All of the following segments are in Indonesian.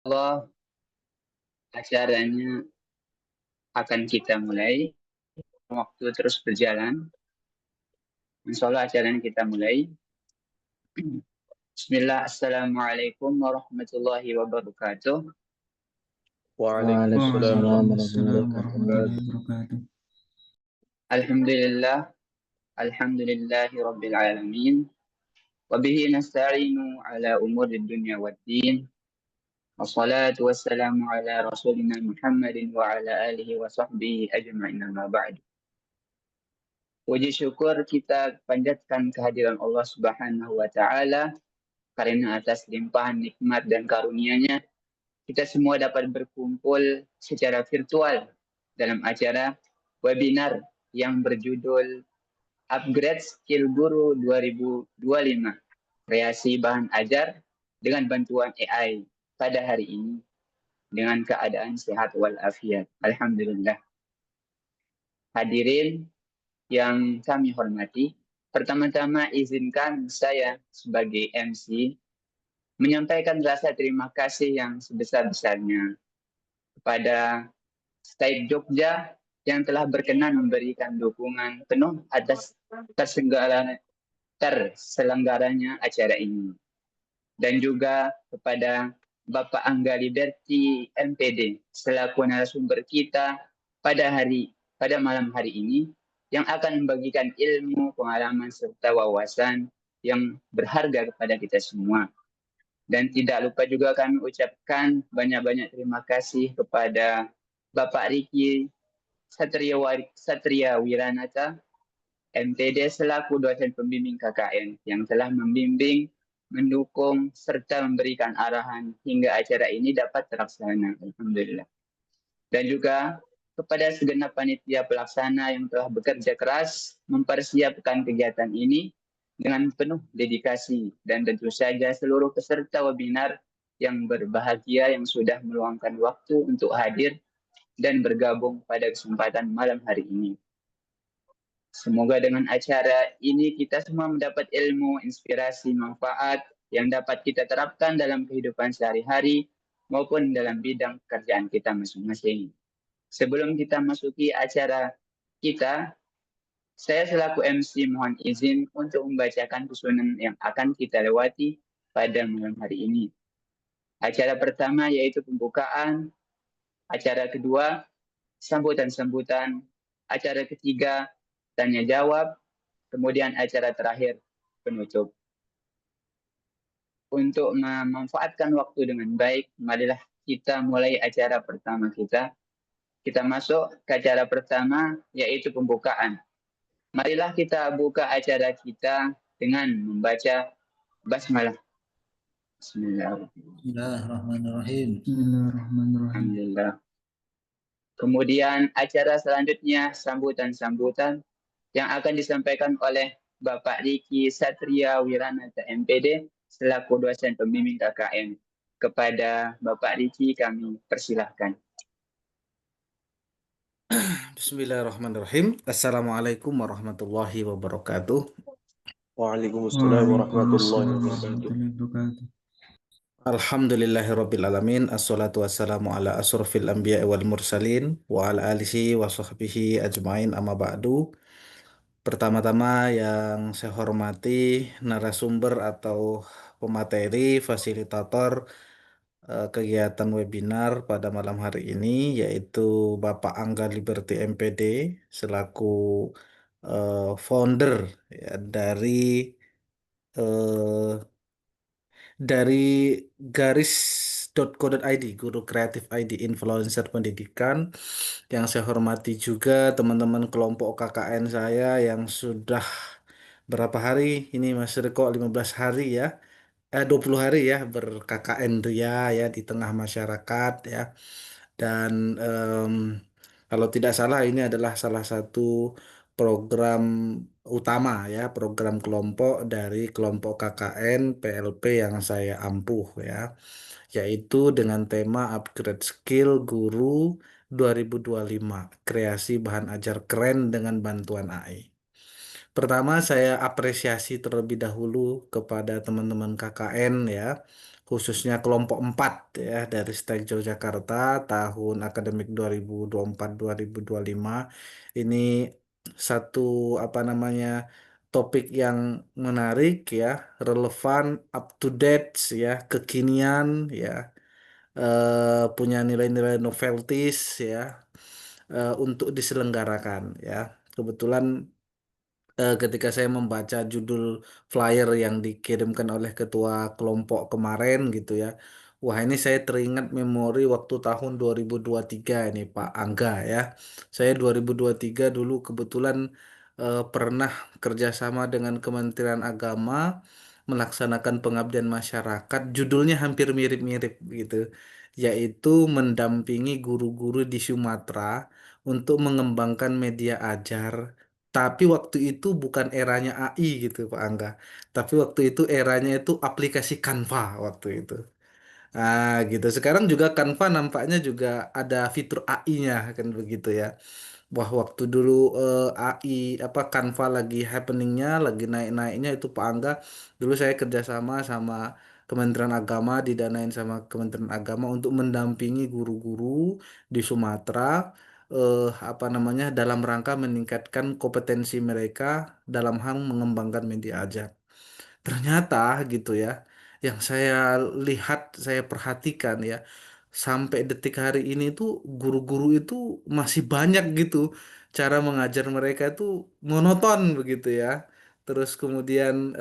Allah, acaranya akan kita mulai. Waktu terus berjalan. Insya Allah acaranya kita mulai. Bismillah, Assalamualaikum warahmatullahi wabarakatuh. Waalaikumsalam warahmatullahi Waalaikumsalam wabarakatuh. warahmatullahi wabarakatuh. Alhamdulillah, alhamdulillahi rabbil alamin. Wabihi nasta'inu ala umuri dunya waddin. Wassalatu wassalamu ala rasulina Muhammadin wa ala alihi wa sahbihi ajma'in amma ba'du. Puji syukur kita panjatkan kehadiran Allah Subhanahu wa taala karena atas limpahan nikmat dan karunia-Nya kita semua dapat berkumpul secara virtual dalam acara webinar yang berjudul Upgrade Skill Guru 2025, kreasi bahan ajar dengan bantuan AI pada hari ini dengan keadaan sehat walafiat. Alhamdulillah. Hadirin yang kami hormati, pertama-tama izinkan saya sebagai MC menyampaikan rasa terima kasih yang sebesar-besarnya kepada State Jogja yang telah berkenan memberikan dukungan penuh atas terselenggaranya acara ini. Dan juga kepada Bapak Angga Liberty MPD selaku narasumber kita pada malam hari ini yang akan membagikan ilmu, pengalaman, serta wawasan yang berharga kepada kita semua. Dan tidak lupa juga kami ucapkan banyak-banyak terima kasih kepada Bapak Riki Satria Wiranata, MTD selaku dosen pembimbing KKN yang telah membimbing, mendukung, serta memberikan arahan hingga acara ini dapat terlaksana. Alhamdulillah. Dan juga kepada segenap panitia pelaksana yang telah bekerja keras mempersiapkan kegiatan ini dengan penuh dedikasi, dan tentu saja seluruh peserta webinar yang berbahagia yang sudah meluangkan waktu untuk hadir dan bergabung pada kesempatan malam hari ini. Semoga dengan acara ini kita semua mendapat ilmu, inspirasi, manfaat yang dapat kita terapkan dalam kehidupan sehari-hari maupun dalam bidang pekerjaan kita masing-masing. Sebelum kita masuki acara kita, saya selaku MC mohon izin untuk membacakan susunan yang akan kita lewati pada malam hari ini. Acara pertama yaitu pembukaan, acara kedua sambutan-sambutan, acara ketiga tanya jawab, kemudian acara terakhir penutup. Untuk memanfaatkan waktu dengan baik, marilah kita mulai acara pertama kita. Kita masuk ke acara pertama yaitu pembukaan. Marilah kita buka acara kita dengan membaca basmalah. Bismillahirrahmanirrahim. Bismillahirrahmanirrahim. Alhamdulillah. Kemudian acara selanjutnya sambutan-sambutan yang akan disampaikan oleh Bapak Riki Satria Wiranata MPD selaku dosen pembimbing KKN. Kepada Bapak Riki kami persilahkan. Bismillahirrahmanirrahim. Assalamualaikum warahmatullahi wabarakatuh. Waalaikumsalam warahmatullahi Waalaikumsalam wabarakatuh. warahmatullahi wabarakatuh. Alhamdulillahirabbil alamin. Assalatu wassalamu ala asrofil anbiya'i wal mursalin wa ala alihi wa sahbihi ajmain amma ba'du. Pertama-tama yang saya hormati narasumber atau pemateri fasilitator kegiatan webinar pada malam hari ini yaitu Bapak Angga Liberty MPD selaku founder ya, eh, dari garis.co.id, Guru Kreatif ID Influencer Pendidikan. Yang saya hormati juga teman-teman kelompok KKN saya yang sudah berapa hari ini Mas Riko, 15 hari ya, 20 hari ya ber-KKN Ria ya di tengah masyarakat ya. Dan kalau tidak salah ini adalah salah satu program utama ya, program kelompok dari kelompok KKN PLP yang saya ampuh ya, yaitu dengan tema Upgrade Skill Guru 2025, kreasi bahan ajar keren dengan bantuan AI. Pertama, saya apresiasi terlebih dahulu kepada teman-teman KKN ya, khususnya kelompok 4 ya dari STEK Yogyakarta tahun akademik 2024-2025. Ini satu apa namanya topik yang menarik ya, relevan, up to date ya, kekinian ya, punya nilai-nilai novelties ya, untuk diselenggarakan ya. Kebetulan ketika saya membaca judul flyer yang dikirimkan oleh ketua kelompok kemarin gitu ya. Wah, ini saya teringat memori waktu tahun 2023 ini Pak Angga ya. Saya 2023 dulu kebetulan pernah kerjasama dengan Kementerian Agama melaksanakan pengabdian masyarakat. Judulnya hampir mirip-mirip gitu, yaitu mendampingi guru-guru di Sumatera untuk mengembangkan media ajar, tapi waktu itu bukan eranya AI gitu Pak Angga. Tapi waktu itu eranya itu aplikasi Canva waktu itu. Ah gitu. Sekarang juga Canva nampaknya juga ada fitur AI-nya kan begitu ya. Wah, waktu dulu AI apa Canva lagi happeningnya, lagi naik-naiknya itu Pak Angga. Dulu saya kerjasama sama Kementerian Agama, didanain sama Kementerian Agama untuk mendampingi guru-guru di Sumatera, apa namanya, dalam rangka meningkatkan kompetensi mereka dalam hal mengembangkan media ajar. Ternyata gitu ya, yang saya lihat, saya perhatikan ya, sampai detik hari ini tuh guru-guru itu masih banyak gitu cara mengajar mereka itu monoton begitu ya. Terus kemudian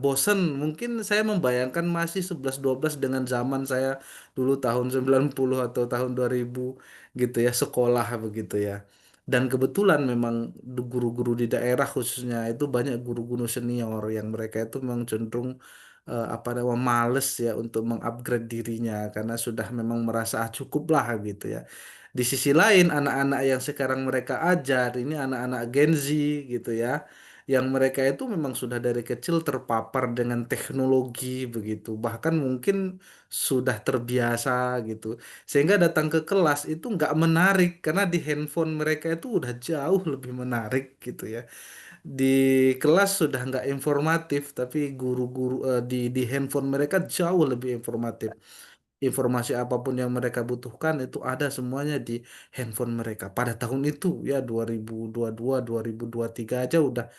bosen, mungkin saya membayangkan masih 11-12 dengan zaman saya dulu tahun 90 atau tahun 2000 gitu ya, sekolah begitu ya. Dan kebetulan memang guru-guru di daerah khususnya itu banyak guru-guru senior yang mereka itu memang cenderung apa namanya males ya untuk mengupgrade dirinya karena sudah memang merasa cukup lah gitu ya. Di sisi lain anak-anak yang sekarang mereka ajar ini anak-anak Gen Z gitu ya, yang mereka itu memang sudah dari kecil terpapar dengan teknologi begitu, bahkan mungkin sudah terbiasa gitu, sehingga datang ke kelas itu nggak menarik karena di handphone mereka itu udah jauh lebih menarik gitu ya. Di kelas sudah nggak informatif, tapi guru-guru di handphone mereka jauh lebih informatif. Informasi apapun yang mereka butuhkan itu ada semuanya di handphone mereka. Pada tahun itu ya 2022, 2023 aja udah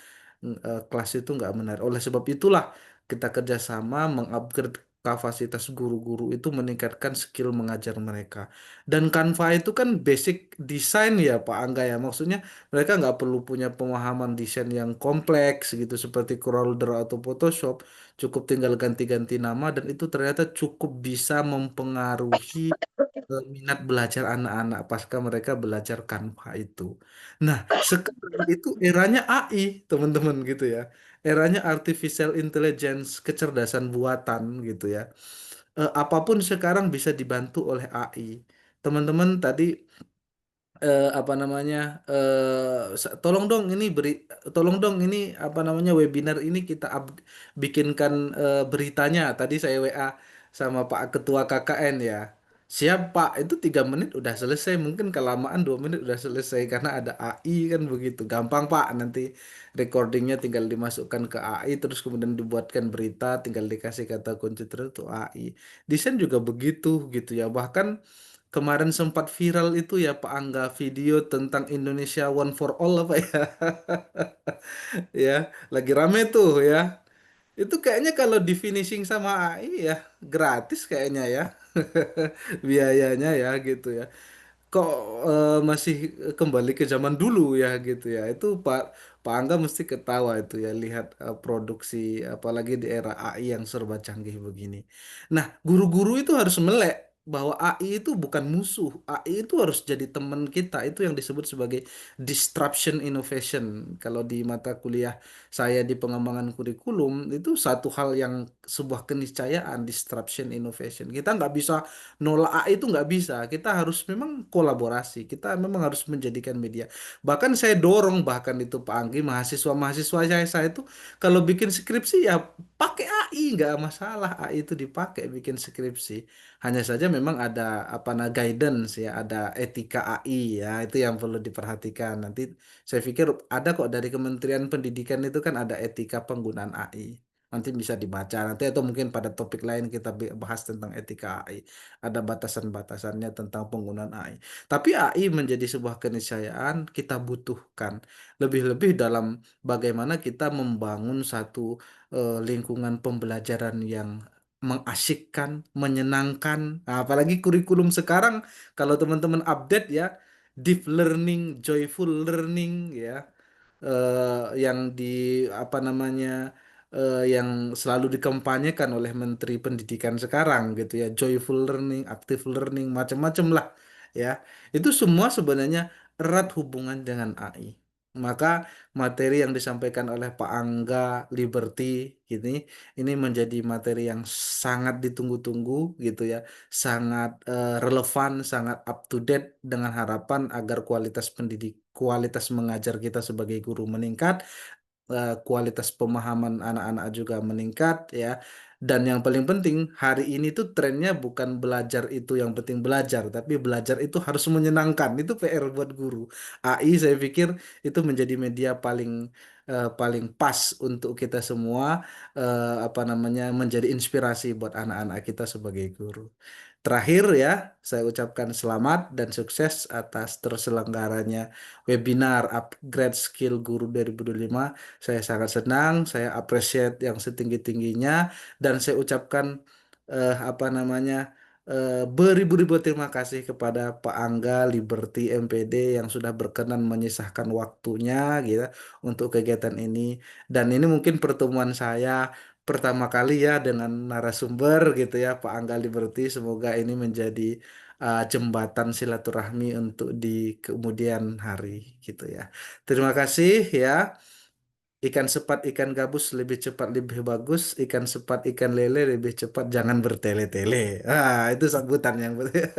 kelas itu nggak menarik. Oleh sebab itulah kita kerjasama mengupgrade kapasitas guru-guru itu meningkatkan skill mengajar mereka. Dan Canva itu kan basic desain ya Pak Angga ya. Maksudnya mereka nggak perlu punya pemahaman desain yang kompleks gitu seperti CorelDRAW atau Photoshop. Cukup tinggal ganti-ganti nama dan itu ternyata cukup bisa mempengaruhi minat belajar anak-anak pasca mereka belajar Canva itu. Nah, sekarang itu eranya AI, teman-teman gitu ya. Eranya artificial intelligence, kecerdasan buatan gitu ya. Apapun sekarang bisa dibantu oleh AI. Teman-teman tadi apa namanya tolong dong ini tolong dong ini apa namanya webinar ini kita bikinkan beritanya. Tadi saya WA sama Pak Ketua KKN ya. Siap Pak, itu 3 menit udah selesai. Mungkin kelamaan 2 menit udah selesai karena ada AI kan begitu. Gampang Pak, nanti recordingnya tinggal dimasukkan ke AI terus kemudian dibuatkan berita, tinggal dikasih kata kunci terus itu AI. Desain juga begitu gitu ya. Bahkan kemarin sempat viral itu ya Pak Angga video tentang Indonesia One for All apa ya. Ya, lagi rame tuh ya. Itu kayaknya kalau di finishing sama AI ya gratis kayaknya ya. Biayanya ya gitu ya. Kok masih kembali ke zaman dulu ya gitu ya. Itu Pak Angga mesti ketawa itu ya lihat produksi apalagi di era AI yang serba canggih begini. Nah, guru-guru itu harus melek bahwa AI itu bukan musuh. AI itu harus jadi teman kita. Itu yang disebut sebagai disruption innovation. Kalau di mata kuliah saya di pengembangan kurikulum itu satu hal yang sebuah keniscayaan disruption innovation. Kita nggak bisa nolak AI itu nggak bisa. Kita harus memang kolaborasi. Kita memang harus menjadikan media. Bahkan saya dorong bahkan itu Pak Anggi, mahasiswa-mahasiswa saya itu kalau bikin skripsi ya pakai AI nggak masalah. AI itu dipakai bikin skripsi. Hanya saja memang ada apa guidance ya, ada etika AI ya itu yang perlu diperhatikan. Nanti saya pikir ada kok dari Kementerian Pendidikan itu kan ada etika penggunaan AI. nanti bisa dibaca nanti atau mungkin pada topik lain kita bahas tentang etika AI. Ada batasan-batasannya tentang penggunaan AI. Tapi AI menjadi sebuah keniscayaan kita butuhkan. Lebih-lebih dalam bagaimana kita membangun satu lingkungan pembelajaran yang mengasyikkan, menyenangkan. Nah, apalagi kurikulum sekarang kalau teman-teman update ya, deep learning, joyful learning ya, yang di apa namanya yang selalu dikampanyekan oleh Menteri Pendidikan sekarang gitu ya, joyful learning, active learning, macam-macam lah ya. Itu semua sebenarnya erat hubungan dengan AI. Maka materi yang disampaikan oleh Pak Angga Liberty ini menjadi materi yang sangat ditunggu-tunggu gitu ya, sangat relevan, sangat up to date dengan harapan agar kualitas mengajar kita sebagai guru meningkat, kualitas pemahaman anak-anak juga meningkat ya. Dan yang paling penting hari ini tuh trennya bukan belajar itu yang penting belajar, tapi belajar itu harus menyenangkan. Itu PR buat guru. AI saya pikir itu menjadi media paling pas untuk kita semua apa namanya menjadi inspirasi buat anak-anak kita sebagai guru. Terakhir ya, saya ucapkan selamat dan sukses atas terselenggaranya webinar Upgrade Skill Guru 2025. Saya sangat senang, saya appreciate yang setinggi-tingginya dan saya ucapkan apa namanya beribu-ribu terima kasih kepada Pak Angga Liberty MPD yang sudah berkenan menyisahkan waktunya gitu untuk kegiatan ini. Dan ini mungkin pertemuan saya pertama kali ya dengan narasumber gitu ya Pak Angga Liberty. Semoga ini menjadi jembatan silaturahmi untuk di kemudian hari gitu ya. Terima kasih ya. Ikan sepat, ikan gabus lebih cepat lebih bagus. Ikan sepat, ikan lele lebih cepat jangan bertele-tele. Itu sambutan yang betul.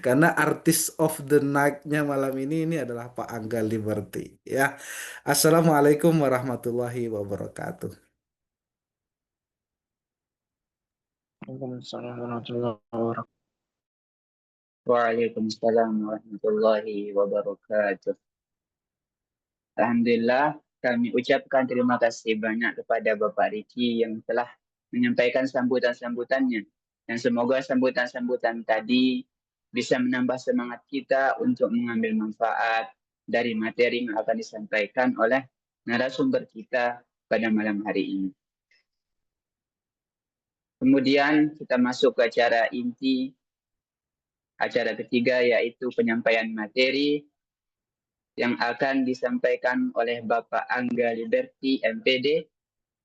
Karena artis of the night-nya malam ini adalah Pak Angga Liberty ya. Assalamualaikum warahmatullahi wabarakatuh. Waalaikumsalam warahmatullahi wabarakatuh. Waalaikumsalam warahmatullahi wabarakatuh. Alhamdulillah, kami ucapkan terima kasih banyak kepada Bapak Riki yang telah menyampaikan sambutan-sambutannya. Dan semoga sambutan-sambutan tadi bisa menambah semangat kita untuk mengambil manfaat dari materi yang akan disampaikan oleh narasumber kita pada malam hari ini. Kemudian kita masuk ke acara inti, acara ketiga yaitu penyampaian materi yang akan disampaikan oleh Bapak Angga Liberty MPD.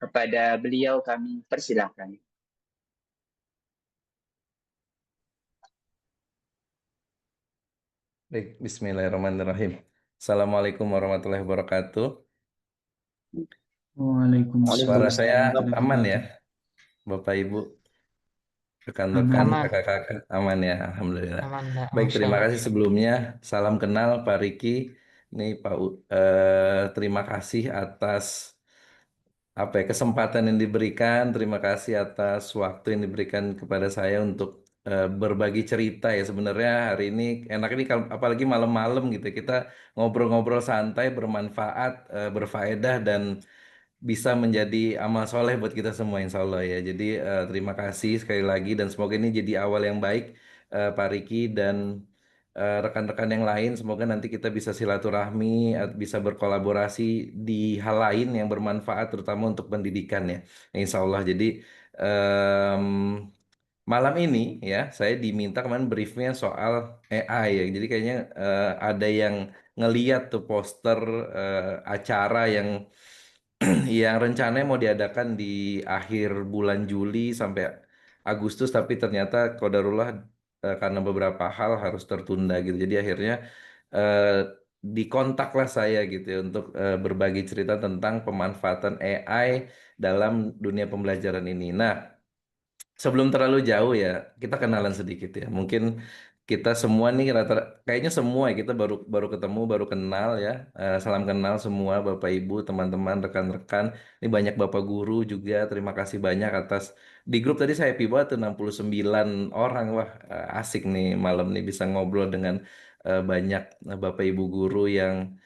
Kepada beliau kami persilakan. Baik, bismillahirrahmanirrahim. Assalamualaikum warahmatullahi wabarakatuh. Suara saya aman ya, Bapak Ibu, rekan-rekan, Aman. kakak-kakak, aman ya, alhamdulillah. Aman, Mbak. Baik, Masya terima Allah. kasih sebelumnya. Salam kenal Pak Riki. Ini terima kasih atas kesempatan yang diberikan. Terima kasih atas waktu yang diberikan kepada saya untuk berbagi cerita ya. Sebenarnya hari ini enak ini apalagi malam-malam gitu kita ngobrol-ngobrol santai, bermanfaat, berfaedah dan bisa menjadi amal soleh buat kita semua insya Allah ya. Jadi terima kasih sekali lagi dan semoga ini jadi awal yang baik Pak Riki dan rekan-rekan yang lain. Semoga nanti kita bisa silaturahmi, bisa berkolaborasi di hal lain yang bermanfaat terutama untuk pendidikan ya. Insya Allah. Jadi em, malam ini ya saya diminta kemarin briefnya soal AI ya. Jadi kayaknya ada yang ngeliat tuh poster acara yang rencananya mau diadakan di akhir bulan Juli sampai Agustus, tapi ternyata qadarullah karena beberapa hal harus tertunda gitu. Jadi akhirnya eh, dikontaklah saya gitu ya untuk berbagi cerita tentang pemanfaatan AI dalam dunia pembelajaran ini. Nah, sebelum terlalu jauh ya, kita kenalan sedikit ya. Mungkin kita semua nih kayaknya semua ya kita baru baru ketemu, baru kenal ya. Salam kenal semua Bapak Ibu, teman-teman, rekan-rekan. Ini banyak Bapak guru juga. Terima kasih banyak atas di grup tadi saya happy banget tuh 69 orang. Wah, asik nih malam nih bisa ngobrol dengan banyak Bapak Ibu guru yang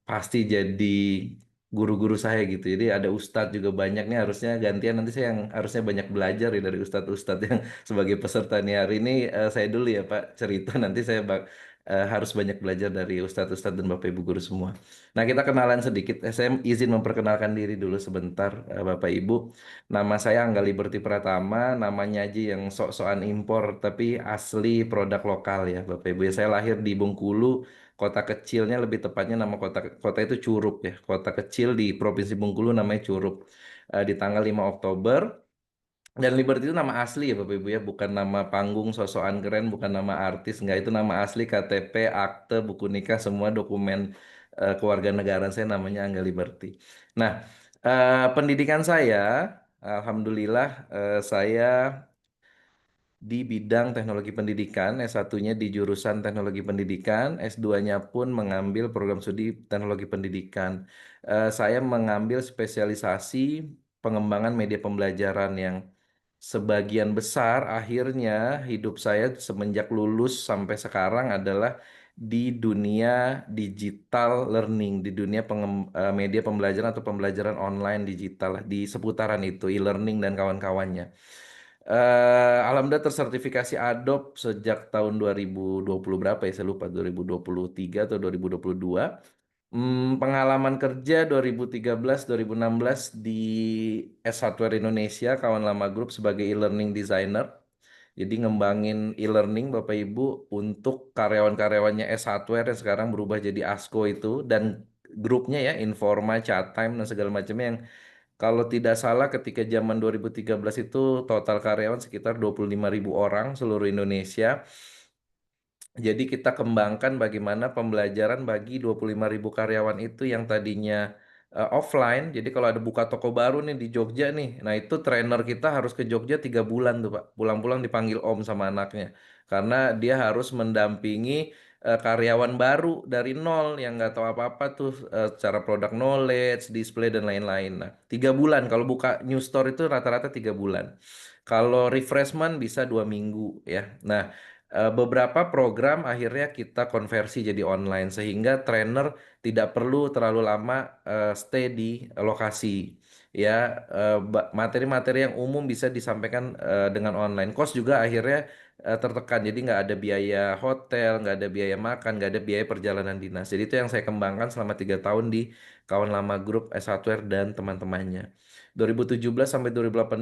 pasti jadi guru-guru saya gitu. Jadi ada ustadz juga banyak nih, harusnya gantian nanti saya yang harusnya banyak belajar ya dari ustadz-ustadz yang sebagai peserta nih hari ini. Saya dulu ya Pak cerita, nanti saya harus banyak belajar dari ustadz-ustadz dan Bapak Ibu guru semua. Nah, kita kenalan sedikit. Saya izin memperkenalkan diri dulu sebentar, Bapak Ibu. Nama saya Angga Liberty Pratama, namanya aja yang sok-sokan impor, tapi asli produk lokal ya, Bapak Ibu. Saya lahir di Bengkulu, kota kecilnya lebih tepatnya nama kota itu Curup ya. Kota kecil di Provinsi Bengkulu namanya Curup. Di tanggal 5 Oktober. Dan Liberty itu nama asli ya Bapak Ibu ya, bukan nama panggung sosokan keren, bukan nama artis, enggak, itu nama asli, KTP, akte, buku nikah, semua dokumen kewarganegaraan saya namanya Angga Liberty. Nah, pendidikan saya, alhamdulillah, saya di bidang teknologi pendidikan, S1-nya di jurusan teknologi pendidikan, S2-nya pun mengambil program studi teknologi pendidikan. Saya mengambil spesialisasi pengembangan media pembelajaran yang sebagian besar akhirnya hidup saya semenjak lulus sampai sekarang adalah di dunia digital learning, di dunia media pembelajaran atau pembelajaran online digital, di seputaran itu, e-learning dan kawan-kawannya. Alhamdulillah tersertifikasi Adobe sejak tahun 2020 berapa ya, saya lupa, 2023 atau 2022. Pengalaman kerja 2013-2016 di S-Hardware Indonesia, kawan lama grup, sebagai e-learning designer. Jadi ngembangin e-learning Bapak Ibu untuk karyawan-karyawannya S-Hardware yang sekarang berubah jadi ASKO itu, dan grupnya ya, Informa, Chatime, dan segala macamnya, yang kalau tidak salah ketika zaman 2013 itu total karyawan sekitar 25.000 orang seluruh Indonesia. Jadi kita kembangkan bagaimana pembelajaran bagi 25.000 karyawan itu yang tadinya offline. Jadi kalau ada buka toko baru nih di Jogja nih, nah itu trainer kita harus ke Jogja 3 bulan tuh Pak. Pulang-pulang dipanggil Om sama anaknya. Karena dia harus mendampingi karyawan baru dari nol yang nggak tahu apa-apa tuh, cara product knowledge, display, dan lain-lain. Nah, 3 bulan. Kalau buka new store itu rata-rata 3 bulan. Kalau refreshment bisa 2 minggu ya. Nah, beberapa program akhirnya kita konversi jadi online sehingga trainer tidak perlu terlalu lama stay di lokasi ya. Materi-materi yang umum bisa disampaikan dengan online. Cost juga akhirnya tertekan, jadi nggak ada biaya hotel, nggak ada biaya makan, nggak ada biaya perjalanan dinas. Jadi itu yang saya kembangkan selama 3 tahun di kawan lama grup S-Hardware dan teman-temannya. 2017 sampai 2018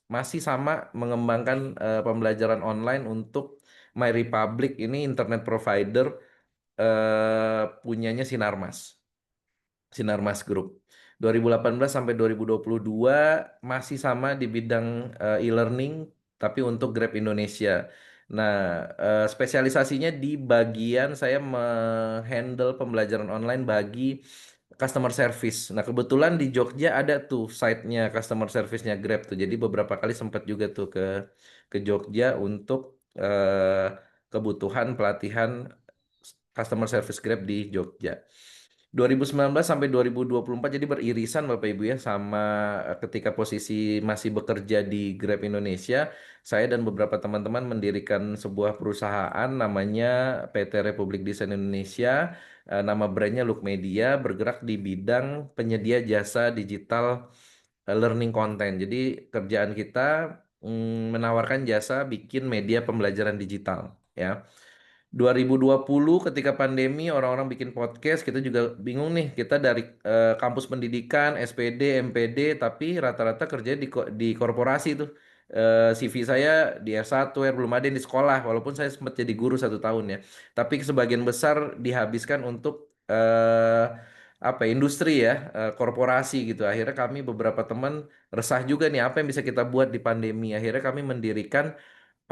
masih sama mengembangkan pembelajaran online untuk My Republic, ini internet provider punyanya Sinarmas Group. 2018 sampai 2022 masih sama di bidang e-learning tapi untuk Grab Indonesia. Nah, spesialisasinya di bagian saya menghandle pembelajaran online bagi customer service. Nah, kebetulan di Jogja ada tuh site-nya customer service-nya Grab tuh. Jadi beberapa kali sempat juga tuh ke Jogja untuk kebutuhan pelatihan customer service Grab di Jogja. 2019 sampai 2024 jadi beririsan Bapak Ibu ya, sama ketika posisi masih bekerja di Grab Indonesia, saya dan beberapa teman-teman mendirikan sebuah perusahaan namanya PT Republik Desain Indonesia, nama brandnya Look Media, bergerak di bidang penyedia jasa digital learning content. Jadi kerjaan kita menawarkan jasa bikin media pembelajaran digital ya. 2020 ketika pandemi orang-orang bikin podcast, kita juga bingung nih, kita dari kampus pendidikan, SPD, MPD, tapi rata-rata kerja di korporasi tuh. CV saya di S1, belum ada yang di sekolah, walaupun saya sempat jadi guru 1 tahun ya. Tapi sebagian besar dihabiskan untuk apa industri ya, korporasi gitu. Akhirnya kami beberapa teman resah juga nih, apa yang bisa kita buat di pandemi. Akhirnya kami mendirikan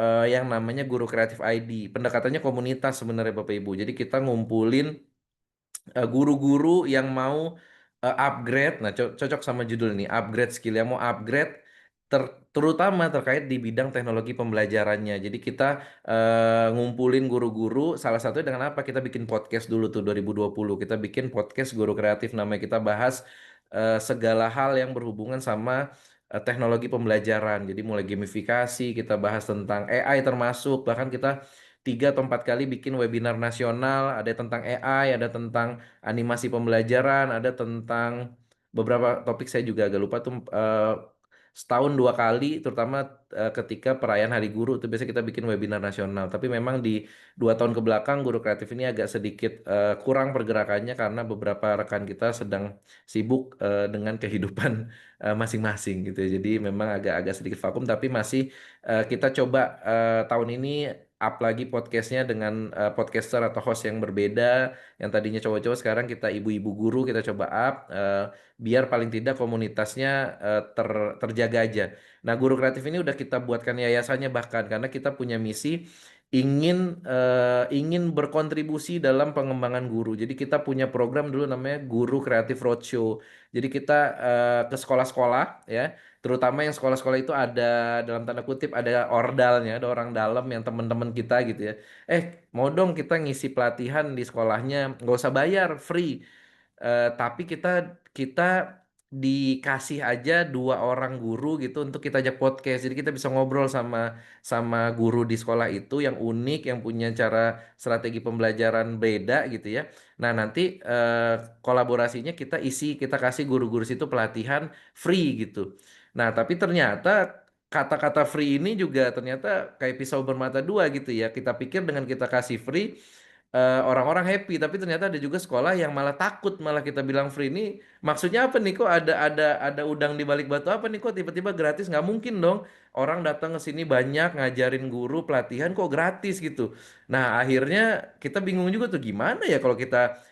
yang namanya Guru Kreatif ID. Pendekatannya komunitas sebenarnya Bapak Ibu. Jadi kita ngumpulin guru-guru yang mau upgrade. Nah, cocok sama judul ini, upgrade skill, yang mau upgrade terutama terkait di bidang teknologi pembelajarannya. Jadi kita ngumpulin guru-guru, salah satunya dengan apa? Kita bikin podcast dulu tuh 2020. Kita bikin podcast Guru Kreatif, namanya kita bahas segala hal yang berhubungan sama teknologi pembelajaran. Jadi mulai gamifikasi, kita bahas tentang AI termasuk, bahkan kita 3 atau 4 kali bikin webinar nasional, ada tentang AI, ada tentang animasi pembelajaran, ada tentang beberapa topik saya juga agak lupa tuh, setahun 2 kali, terutama ketika perayaan Hari Guru itu biasanya kita bikin webinar nasional. Tapi memang di 2 tahun ke belakang Guru Kreatif ini agak sedikit kurang pergerakannya karena beberapa rekan kita sedang sibuk dengan kehidupan masing-masing gitu ya. Jadi memang agak sedikit vakum, tapi masih kita coba tahun ini up lagi podcastnya dengan podcaster atau host yang berbeda. Yang tadinya cowok-cowok, sekarang kita ibu-ibu guru kita coba up, biar paling tidak komunitasnya terjaga aja. Nah, Guru Kreatif ini udah kita buatkan yayasannya, bahkan karena kita punya misi ingin berkontribusi dalam pengembangan guru. Jadi kita punya program dulu namanya Guru Kreatif Roadshow. Jadi kita ke sekolah-sekolah ya, terutama yang sekolah-sekolah itu ada dalam tanda kutip ada ordalnya, ada orang dalam yang teman-teman kita gitu ya. Mau dong kita ngisi pelatihan di sekolahnya, nggak usah bayar, free. Tapi kita dikasih aja 2 orang guru gitu untuk kita ajak podcast. Jadi kita bisa ngobrol sama sama guru di sekolah itu yang unik, yang punya cara strategi pembelajaran beda gitu ya. Nah, nanti kolaborasinya kita kasih guru-guru situ pelatihan free gitu. Nah, tapi ternyata kata-kata free ini juga ternyata kayak pisau bermata dua gitu ya. Kita pikir dengan kita kasih free orang-orang happy, tapi ternyata ada juga sekolah yang malah takut, malah kita bilang free ini maksudnya apa nih, kok ada udang di balik batu apa nih, kok tiba-tiba gratis? Nggak mungkin dong, orang datang ke sini banyak ngajarin guru pelatihan kok gratis gitu. Nah, akhirnya kita bingung juga tuh gimana ya kalau kita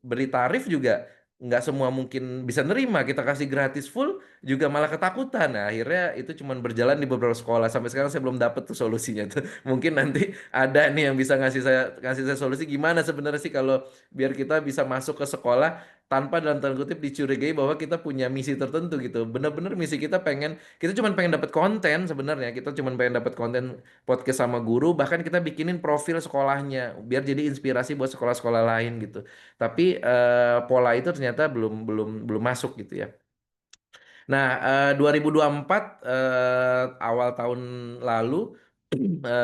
beri tarif juga nggak semua mungkin bisa nerima, kita kasih gratis full juga malah ketakutan. Nah, akhirnya itu cuman berjalan di beberapa sekolah, sampai sekarang saya belum dapat tuh solusinya tuh. Mungkin nanti ada nih yang bisa ngasih saya solusi gimana sebenarnya sih kalau biar kita bisa masuk ke sekolah tanpa dalam tanda kutip dicurigai bahwa kita punya misi tertentu gitu. Bener-bener misi kita cuma pengen dapat konten sebenarnya. Kita cuma pengen dapat konten podcast sama guru, bahkan kita bikinin profil sekolahnya biar jadi inspirasi buat sekolah-sekolah lain gitu. Tapi pola itu ternyata belum belum belum masuk gitu ya. Nah, 2024 awal tahun lalu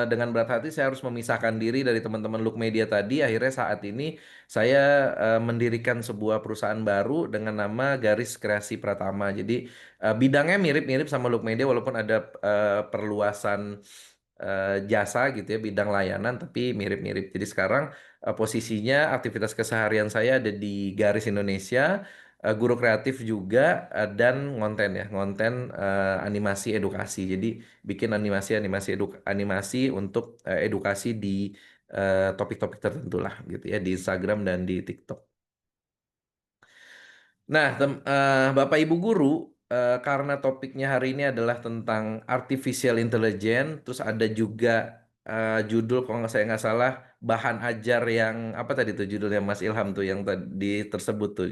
dengan berat hati saya harus memisahkan diri dari teman-teman Look Media tadi. Akhirnya saat ini saya mendirikan sebuah perusahaan baru dengan nama Garis Kreasi Pratama. Jadi bidangnya mirip-mirip sama Look Media walaupun ada perluasan jasa gitu ya, bidang layanan, tapi mirip-mirip. Jadi sekarang posisinya aktivitas keseharian saya ada di Garis Indonesia, guru kreatif juga, dan ngonten ya, ngonten animasi edukasi. Jadi bikin animasi untuk edukasi di topik-topik tertentu lah gitu ya, di Instagram dan di TikTok. Nah, Bapak Ibu guru, karena topiknya hari ini adalah tentang artificial intelligence, terus ada juga judul kalau nggak salah bahan ajar yang apa tadi tuh judulnya Mas Ilham tuh yang tadi tersebut tuh,